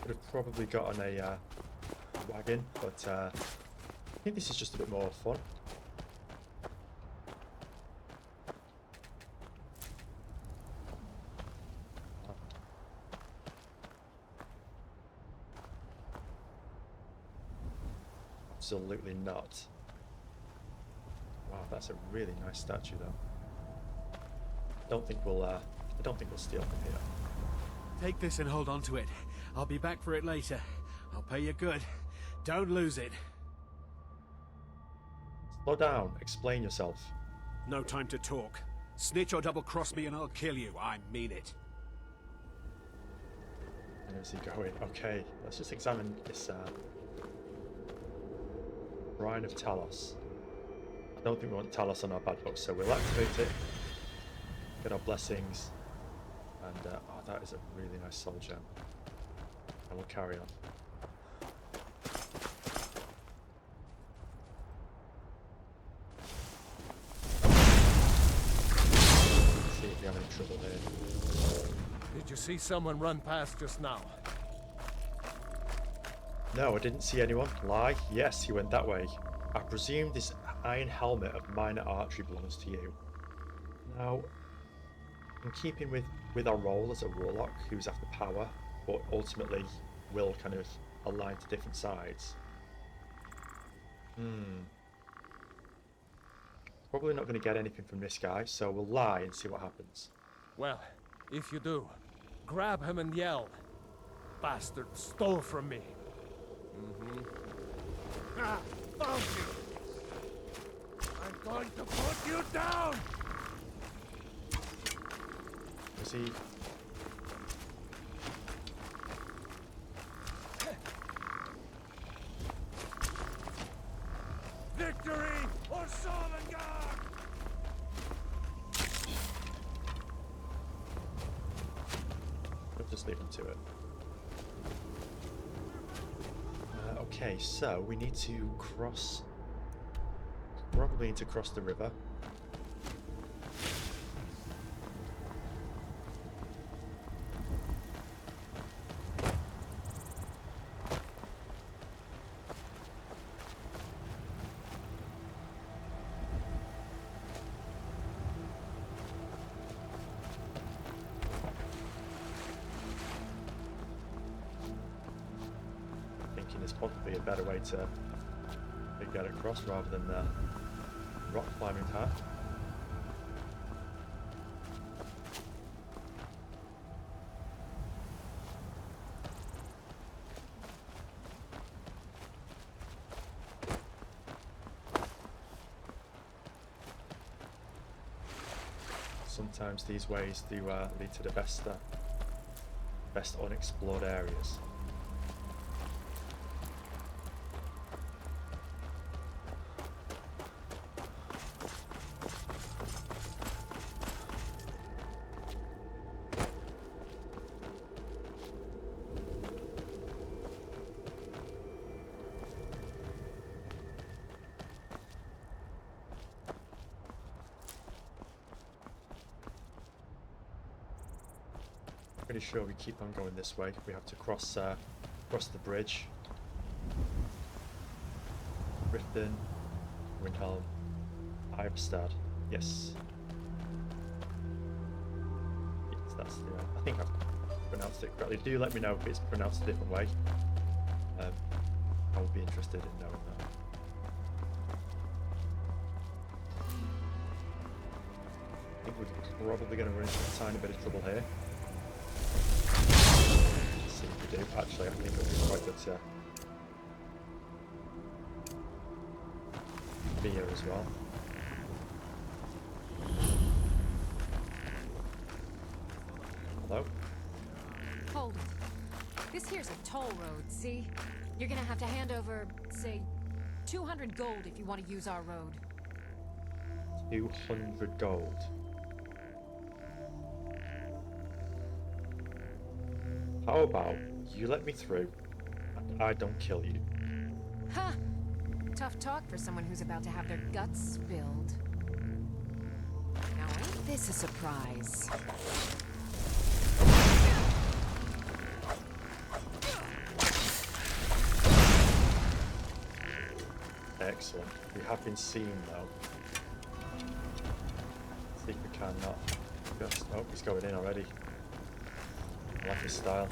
Could have probably gotten a wagon, but I think this is just a bit more fun. Absolutely not. Wow, that's a really nice statue, though. I don't think we'll steal from here. Take this and hold on to it. I'll be back for it later. I'll pay you good. Don't lose it. Slow down. Explain yourself. No time to talk. Snitch or double-cross me and I'll kill you. I mean it. Where's he going? Okay, let's just examine this Shrine of Talos. I don't think we want Talos on our bad books, so we'll activate it. Get our blessings. And, oh, that is a really nice soul gem. And we'll carry on. Let's see if we have any trouble here. Did you see someone run past just now? No, I didn't see anyone. Lie. Yes, he went that way. I presume this iron helmet of minor archery belongs to you. Now, in keeping with our role as a warlock who's after power, but ultimately will kind of align to different sides. Probably not going to get anything from this guy, so we'll lie and see what happens. Well, if you do, grab him and yell. Bastard stole from me. Ah, found you. I'm going to put you down. Is he? Victory or Solengard! We'll just leave him to it. Okay, so we need to cross. Probably need to cross the river. Is probably a better way to get across rather than the rock climbing path. Sometimes these ways do lead to the best unexplored areas. Pretty sure we keep on going this way. We have to cross the bridge. Riften, Windhelm, Iverstad. Yes. Yes, that's the. I think I've pronounced it correctly. Do let me know if it's pronounced a different way. I would be interested in knowing that. I think we're probably going to run into a tiny bit of trouble here. Let's see if we do. Actually, I think it'll be quite good to be here as well. Hello? Hold it. This here's a toll road, see? You're gonna have to hand over, say, 200 gold if you want to use our road. 200 gold. How about you let me through and I don't kill you? Ha! Tough talk for someone who's about to have their guts spilled. Now ain't this a surprise? Excellent. We have been seen though. See if we can not just. Oh, he's going in already. I like his style.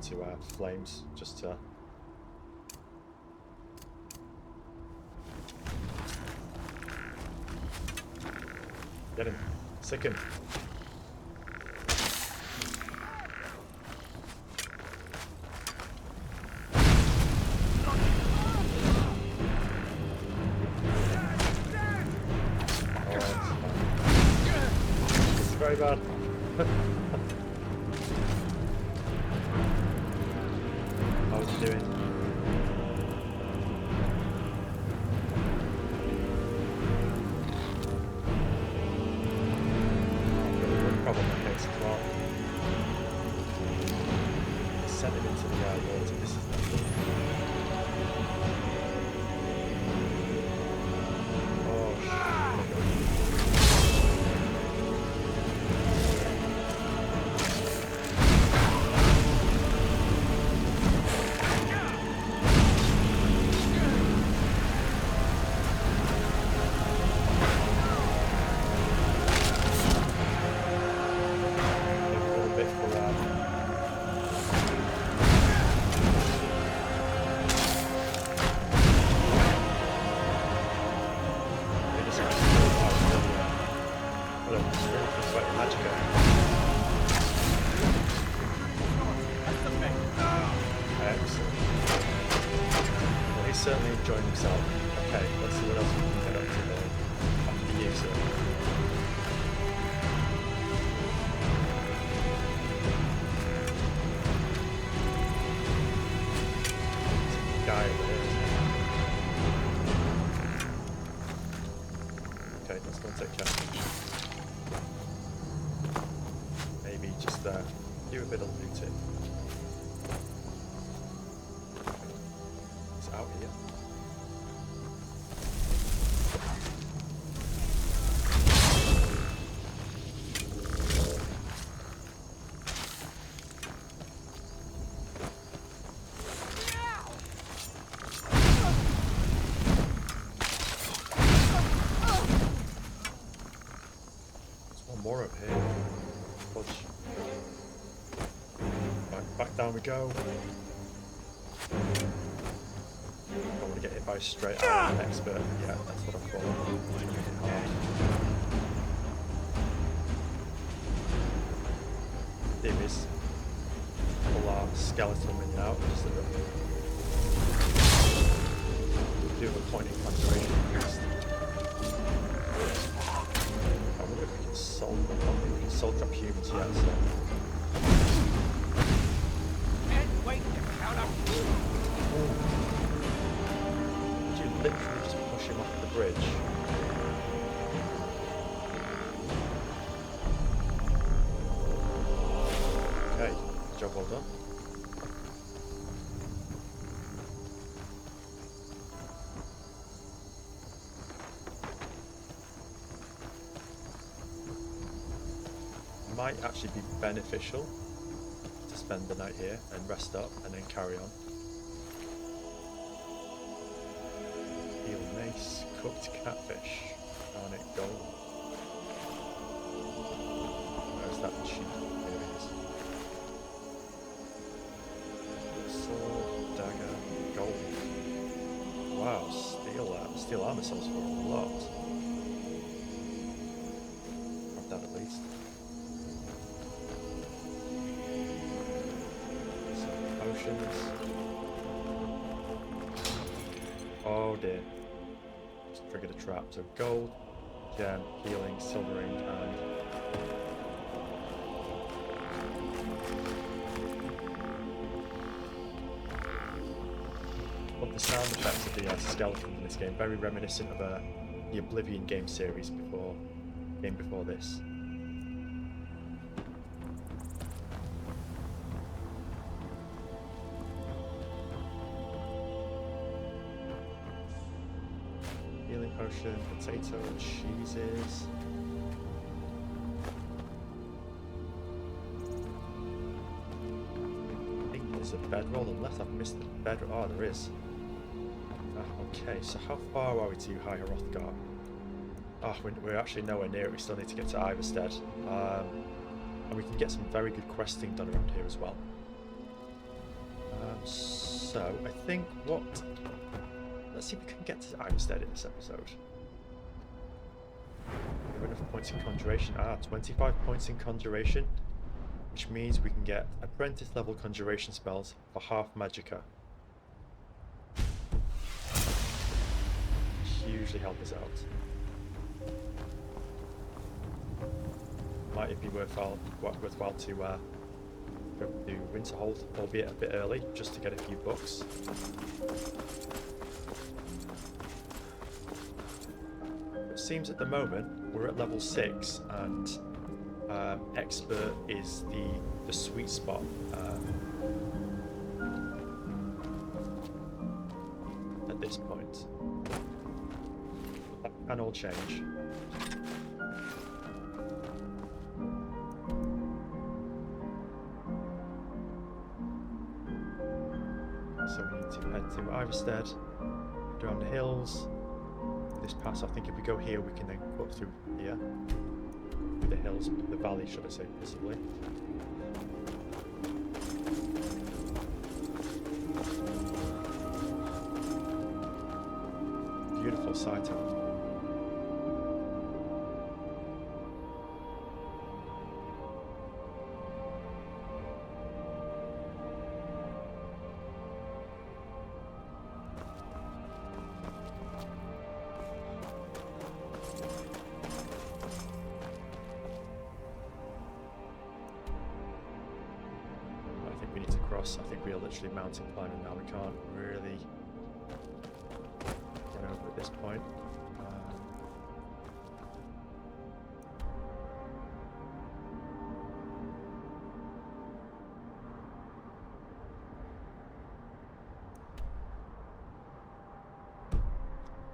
To flames, just to get him, sick him. It's very bad. Doing. Problem case as well. Send him into the water. This is not good. Oh shit. Certainly enjoying himself. Okay, let's see what else we can get up to there after the use it. Guy over there. Okay, let's go and take care of him. Maybe just do a bit of looting. Out here. There's one more up here. Fudge. Right, back down we go. To get hit by straight out of an expert. Yeah, that's what I thought. Dim is pull our skeletal minion out just a bit. Do a point in conjuration first. I wonder if we can soul. I don't think we can soul trap humans yet, so. And wait to count up. bridge. Okay, job well done. Might actually be beneficial to spend the night here and rest up and then carry on. Heal mace, cooked catfish, garnet gold. Where's that sheep? Here it is. Sword, dagger, gold. Wow, steel armor sells for a lot. Have that at least. Oh dear. Just triggered a trap. So gold, gem, healing, silver ring, and love the sound effects of the skeleton in this game. Very reminiscent of the Oblivion game series before this. Potion, potato, cheeses. I think there's a bedroll, unless I've missed the bedroll. Oh, there is. Okay, so how far are we to High Hrothgar? Oh, we're actually nowhere near it. We still need to get to Iverstead. And we can get some very good questing done around here as well. So, I think what... Let's see if we can get to Iverstead in this episode. We've got enough points in Conjuration. 25 points in Conjuration, which means we can get apprentice level Conjuration spells for half Magicka. Hugely help us out. Might it be worthwhile to go to Winterhold, albeit a bit early, just to get a few books. It seems at the moment we're at level 6 and expert is the sweet spot. At this point. That can all change. So we need to head to Iverstead, around the hills. This pass, I think if we go here we can then go up through here. Through the hills, the valley should I say, possibly. Beautiful sight out. I think we are literally mountain climbing now. We can't really get over at this point.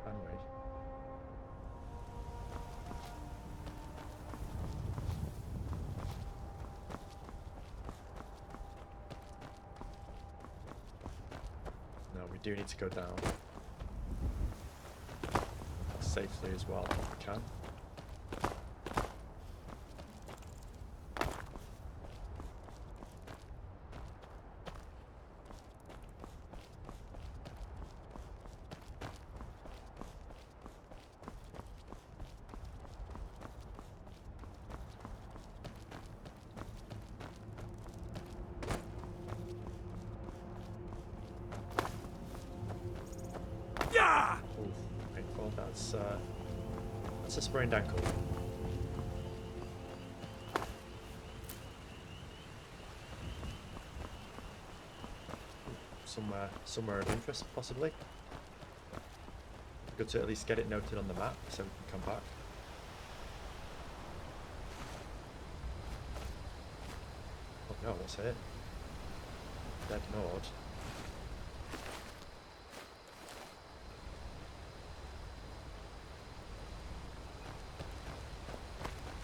Anyway. We do need to go down safely as well if we can. Painful. That's a sprained ankle. Somewhere of interest, possibly. Good to at least get it noted on the map so we can come back. Oh no, that's it. Dead Nord.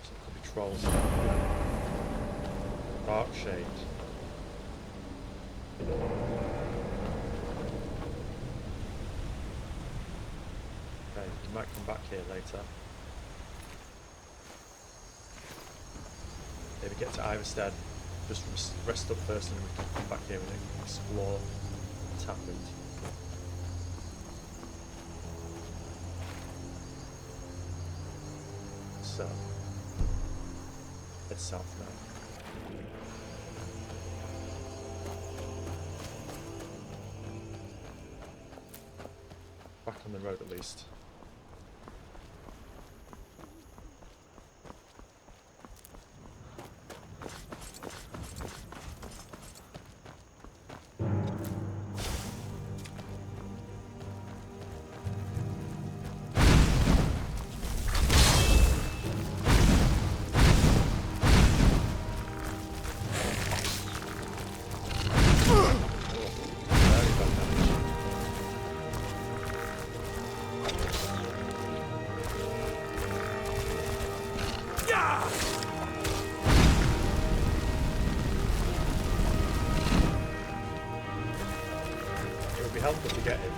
So it could be trolls. Dark Shade. Okay, you might come back here later. Maybe get to Iverstead, just rest up first, and then we can come back here and explore what's happened. So, head south now. Back on the road at least. Helpful to get him.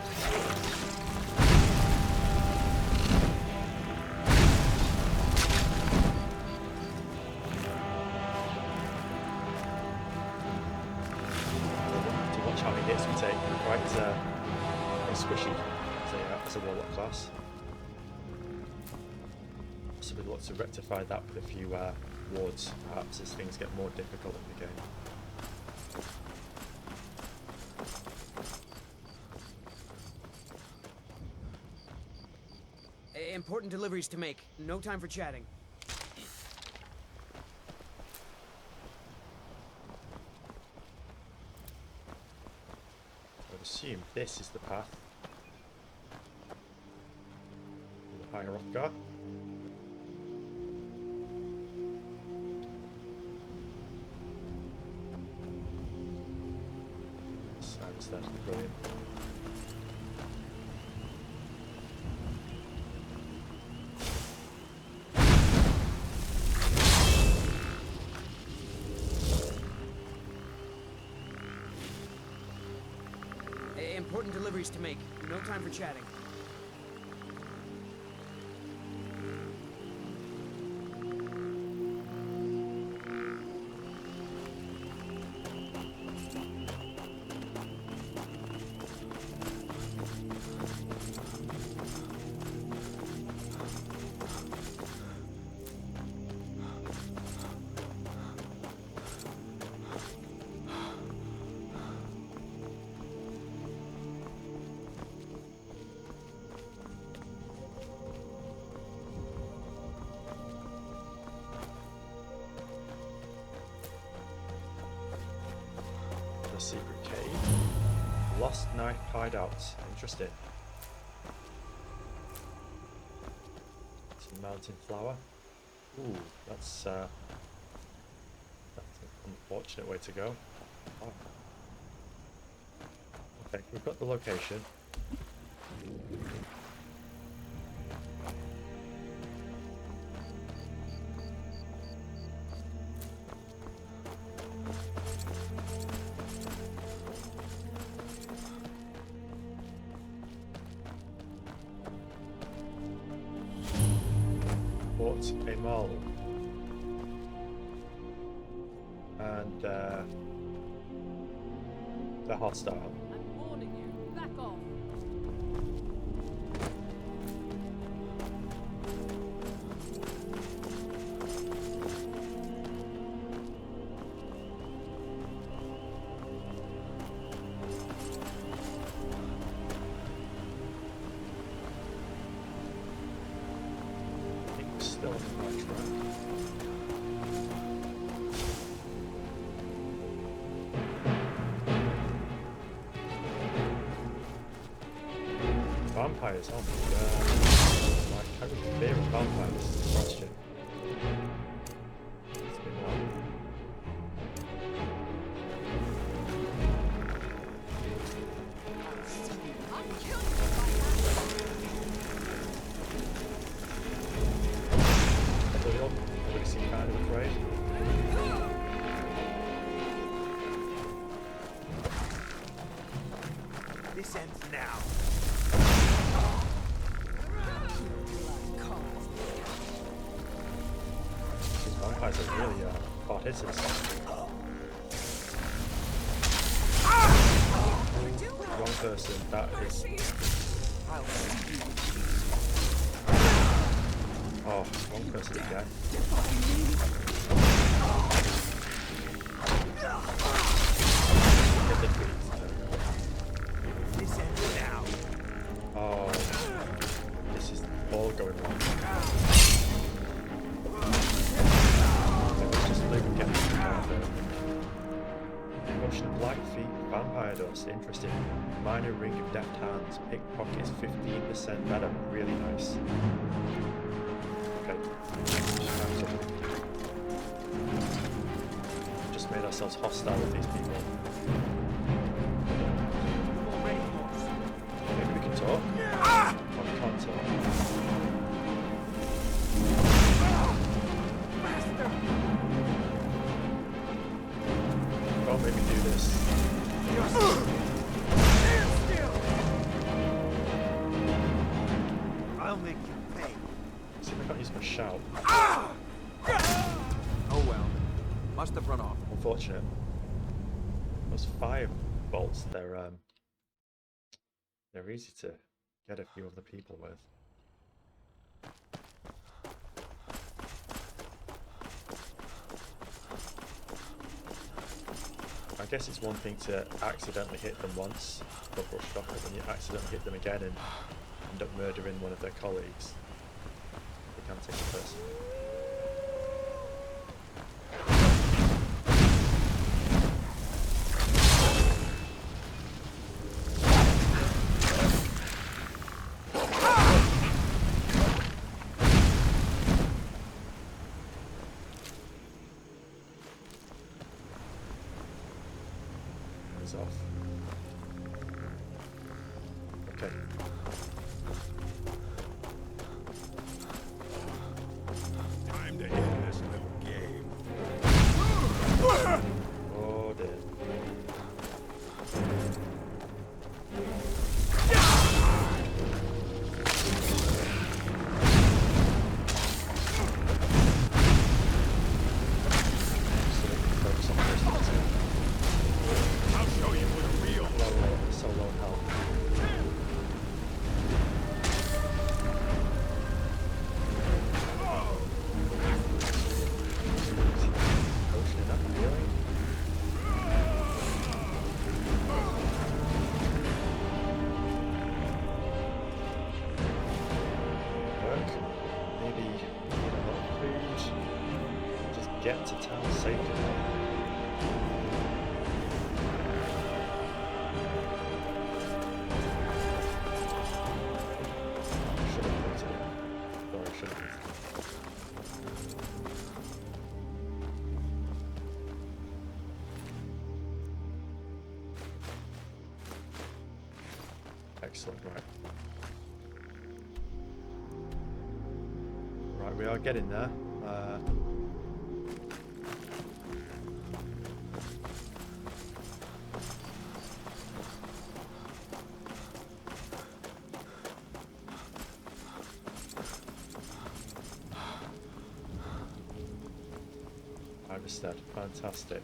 To watch how many hits we take. Quite squishy as a Warlock class. So we'd look to rectify that with a few wards, perhaps, as things get more difficult in the game. Important deliveries to make. No time for chatting. I would assume this is the path. The higher Hrothgar. Sounds that's brilliant. Important deliveries to make. No time for chatting. Secret cave. Lost knife hideouts. Interesting. Some mountain flower. Ooh, that's an unfortunate way to go. Oh. Okay, we've got the location. A mole and they're hostile. I'm warning you, back off. Still on the right track. Vampires. vampires. Oh my god. Like, how would fear of vampires is the question. It's been long. Everybody seem kind of afraid. This ends now. These vampires are really hard hitters. Wrong person, that is... Oh, wrong person again. Get the feet. This ends now. Oh, this is all going wrong. Let's just leave and get this out of there. Potion of Blackfeet, Vampire Dust, interesting. Minor Ring of Deft Hands, Pickpockets 15% better, really nice. Okay. Just made ourselves hostile with these people. Maybe we can talk? Oh, we can't talk. Can't make me do this. I'll make you pay. See if I can't use my shout. Oh well. Must have run off. Unfortunate. Those fire bolts, they're easy to get a few other people with. I guess it's one thing to accidentally hit them once, but brushed off, but when you accidentally hit them again and end up murdering one of their colleagues, they can take it personally. Off. Okay. Time to end this little game. Oh dear. Get to town safely. Should have put it. Or I should have put it. Excellent, right. Right, we are getting there. Instead, fantastic.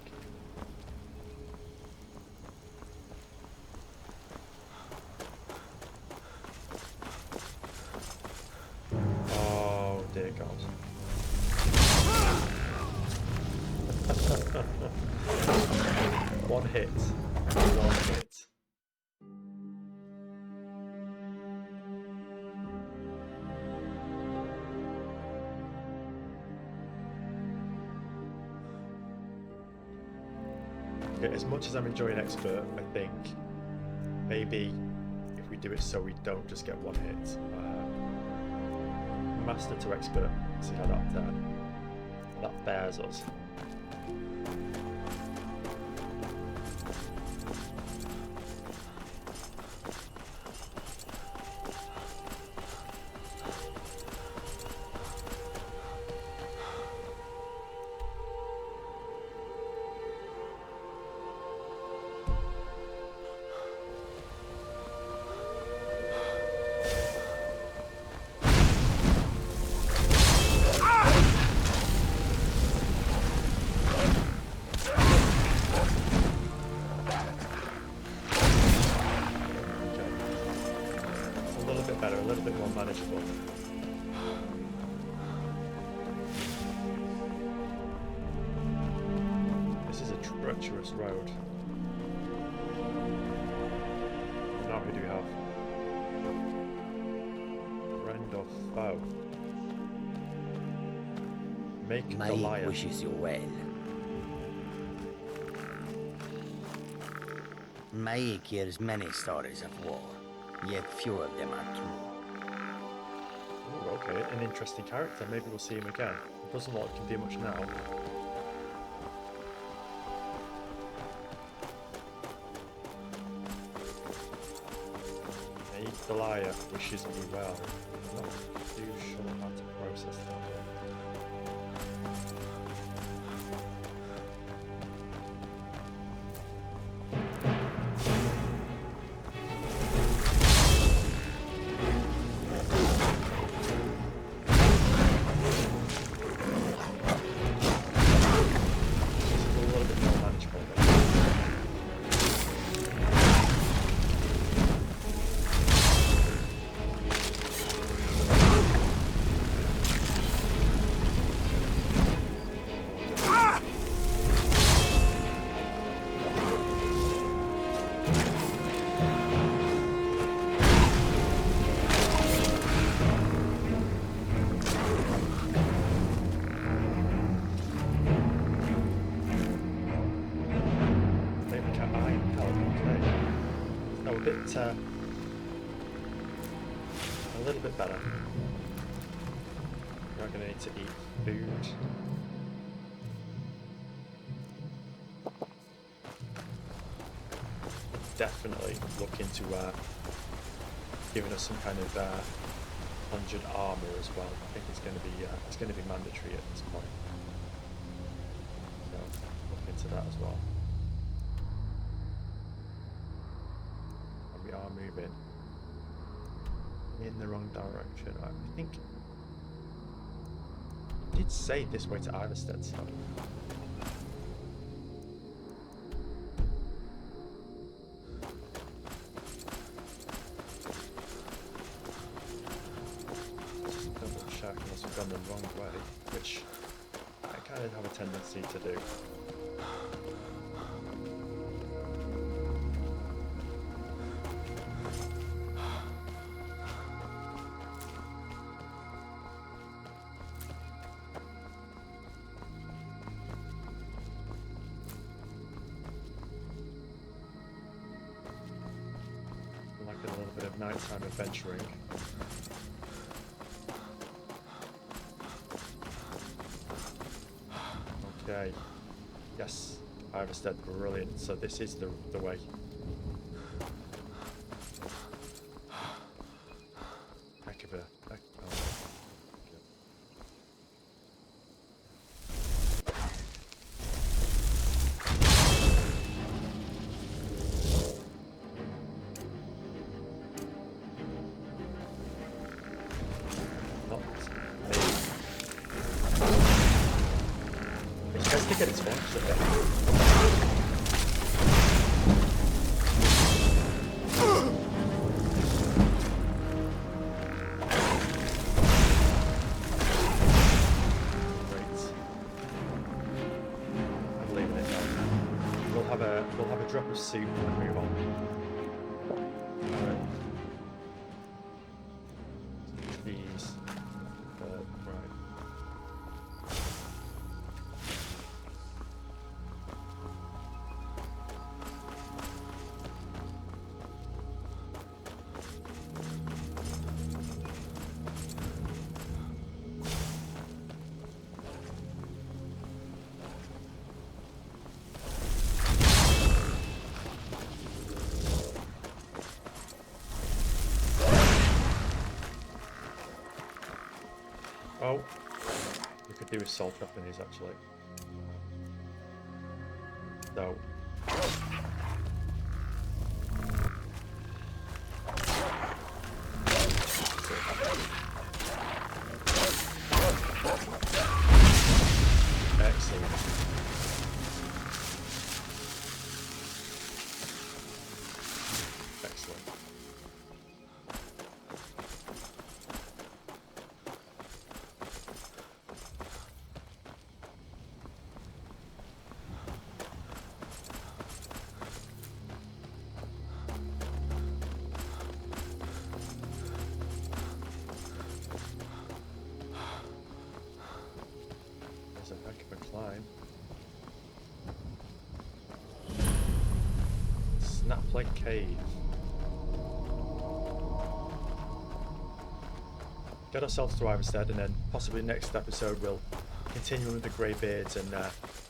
Oh dear God. One hit. One hit. As much as I'm enjoying Expert, I think maybe if we we do it so we don't just get one hit. Master to expert. See how that bears us. Better, a little bit more manageable. This is a treacherous road. Now who do we have? Friend or foe? Make the liar. Wishes you well. Maik hears many stories of war. Yet few of them are true. Ooh, okay, an interesting character. Maybe we'll see him again. It doesn't look like he can do much now. The liar wishes me well. I'm not too sure how to process that. A little bit better. We're going to need to eat food. Definitely look into giving us some kind of conjured armor as well. I think it's going to be mandatory at this point. So look into that as well. We are moving in the wrong direction. I think it did say this way to Iverstead, so just double check unless we've gone the wrong way, which I kind of have a tendency to do. Nighttime adventuring. Okay. Yes, Iverstead, brilliant. So this is the way. Heck of a. Get its one, I'm leaving it now. We'll have a drop of soup and move on. Cheese. Right. Oh, we could do with soul trapping these actually. So. Excellent. Excellent. There's a heck of a climb. Snapplake Cave. Get ourselves to Ivarstead, and then possibly next episode we'll continue with the Greybeards and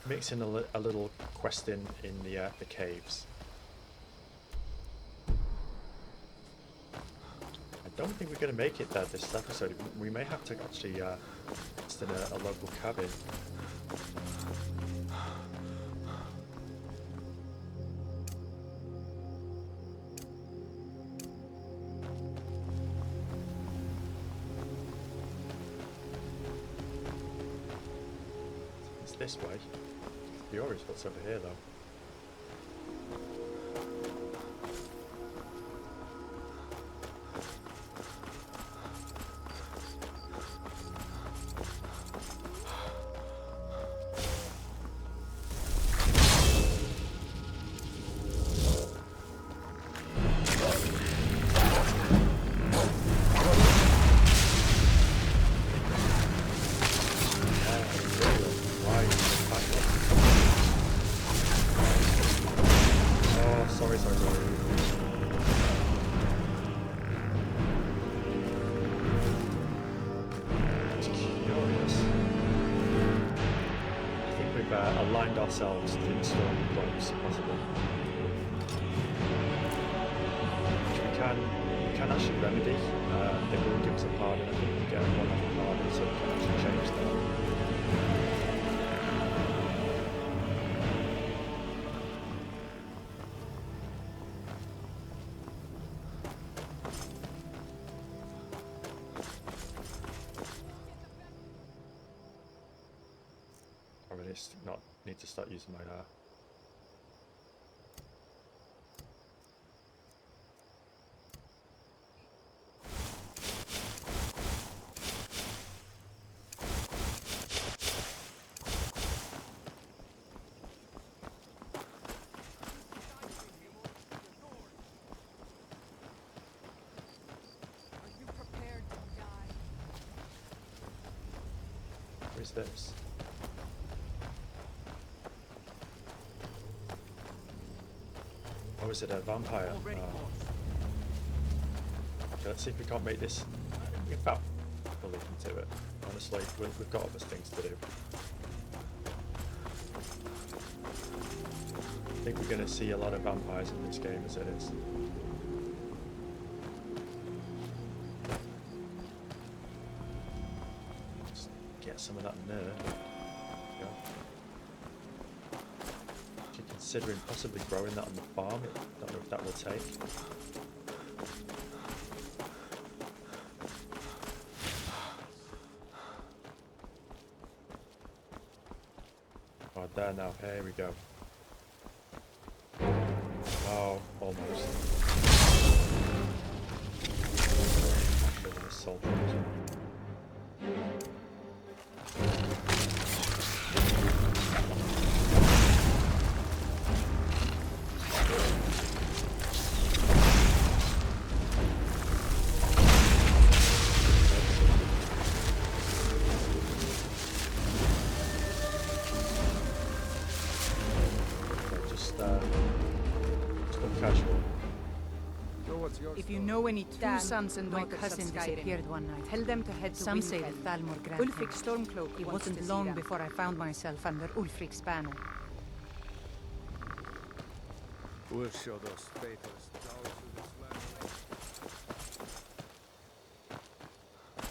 mix in a little quest in the caves. I don't think we're going to make it there this episode. We may have to actually rest in a local cabin. It's this way. Curious what's over here though. Aligned ourselves to install the clothes possible. Which we can actually remedy. They will give us a pardon. I think we get one of a pardon, so we can actually change that. Not need to start using my Where's this? Or is it a vampire? Okay, let's see if we can't make this. In fact, we'll leave into it. Honestly, we've got other things to do. I think we're going to see a lot of vampires in this game as it is. Just get some of that nerve. Yeah. Considering possibly growing that on the farm. I don't know if that will take. Oh, there now. Here we go. Oh, almost. Assault. If you know any two sons and daughters of Skyrim, disappeared one night, tell them to head to Some say that Thalmor granted Ulfric's Stormcloak. It wasn't long before I found myself under Ulfric's banner. We'll show those fatalists down to this land.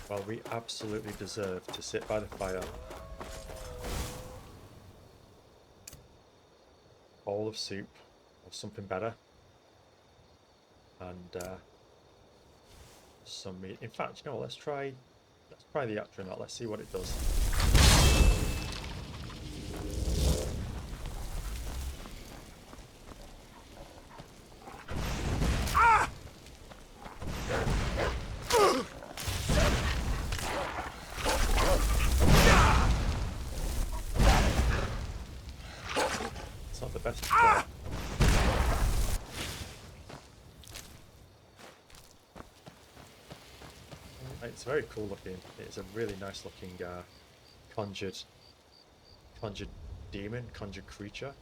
Well, we absolutely deserve to sit by the fire. Bowl of soup or something better. And some meat. In fact, you know what, let's try the astronaut. Let's see what it does. It's not the best. It's very cool looking. It's a really nice looking conjured demon, conjured creature.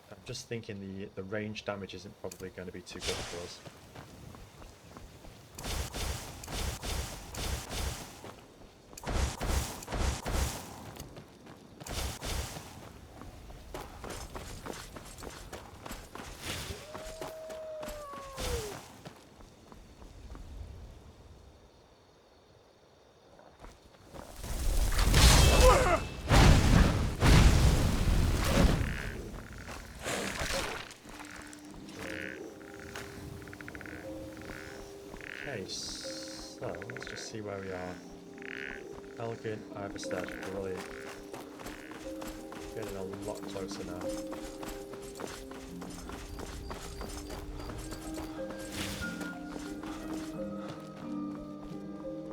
I'm just thinking the range damage isn't probably going to be too good for us. Okay, so let's just see where we are. Elgin, Iverstead, brilliant. Getting a lot closer now.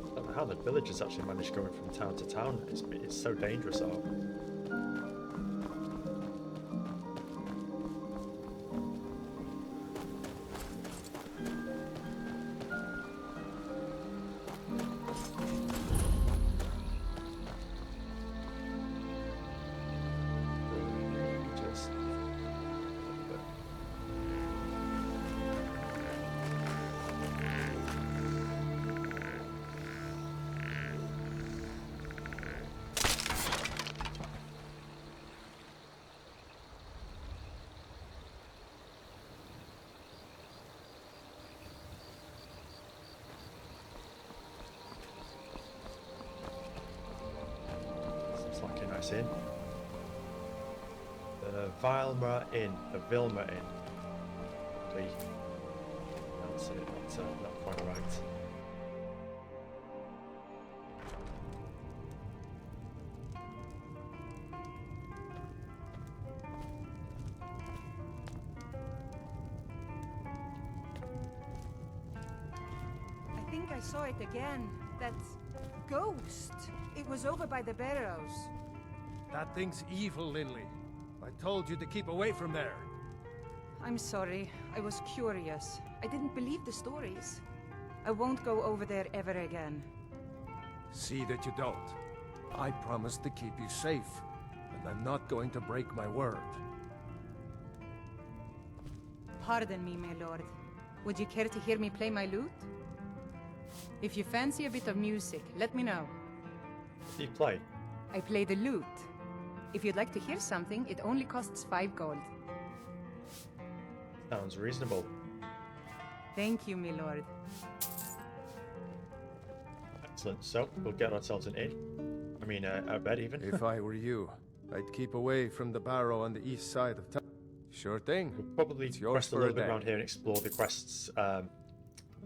I don't know how the villagers actually manage going from town to town. It's so dangerous out. Inn. The Vilma Inn. The Vilma Inn. That's it, not quite right. I think I saw it again. That ghost. It was over by the barrows. That thing's evil, Linley. I told you to keep away from there. I'm sorry. I was curious. I didn't believe the stories. I won't go over there ever again. See that you don't. I promised to keep you safe, and I'm not going to break my word. Pardon me, my lord. Would you care to hear me play my lute? If you fancy a bit of music, let me know. What do you play? I play the lute. If you'd like to hear something, it only costs 5 gold. Sounds reasonable. Thank you, my lord. Excellent. So, we'll get ourselves an inn. I mean, a bed even. If I were you, I'd keep away from the barrow on the east side of town. Sure thing. We'll probably quest a little bit around here and explore the quests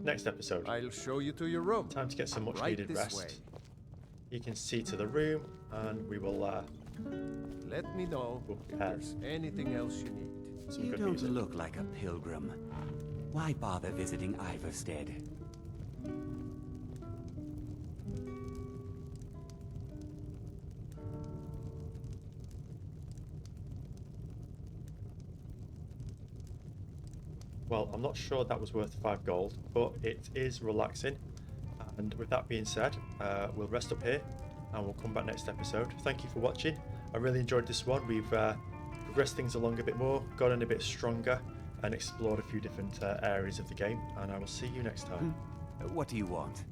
next episode. I'll show you to your room. Time to get some much needed rest. Way. You can see to the room, and we will let me know if there's anything else you need. You don't look like a pilgrim. Why bother visiting Iverstead? Well, I'm not sure that was worth 5 gold, but it is relaxing. And with that being said, we'll rest up here and we'll come back next episode. Thank you for watching. I really enjoyed this one. We've progressed things along a bit more, gotten a bit stronger, and explored a few different areas of the game. And I will see you next time. What do you want?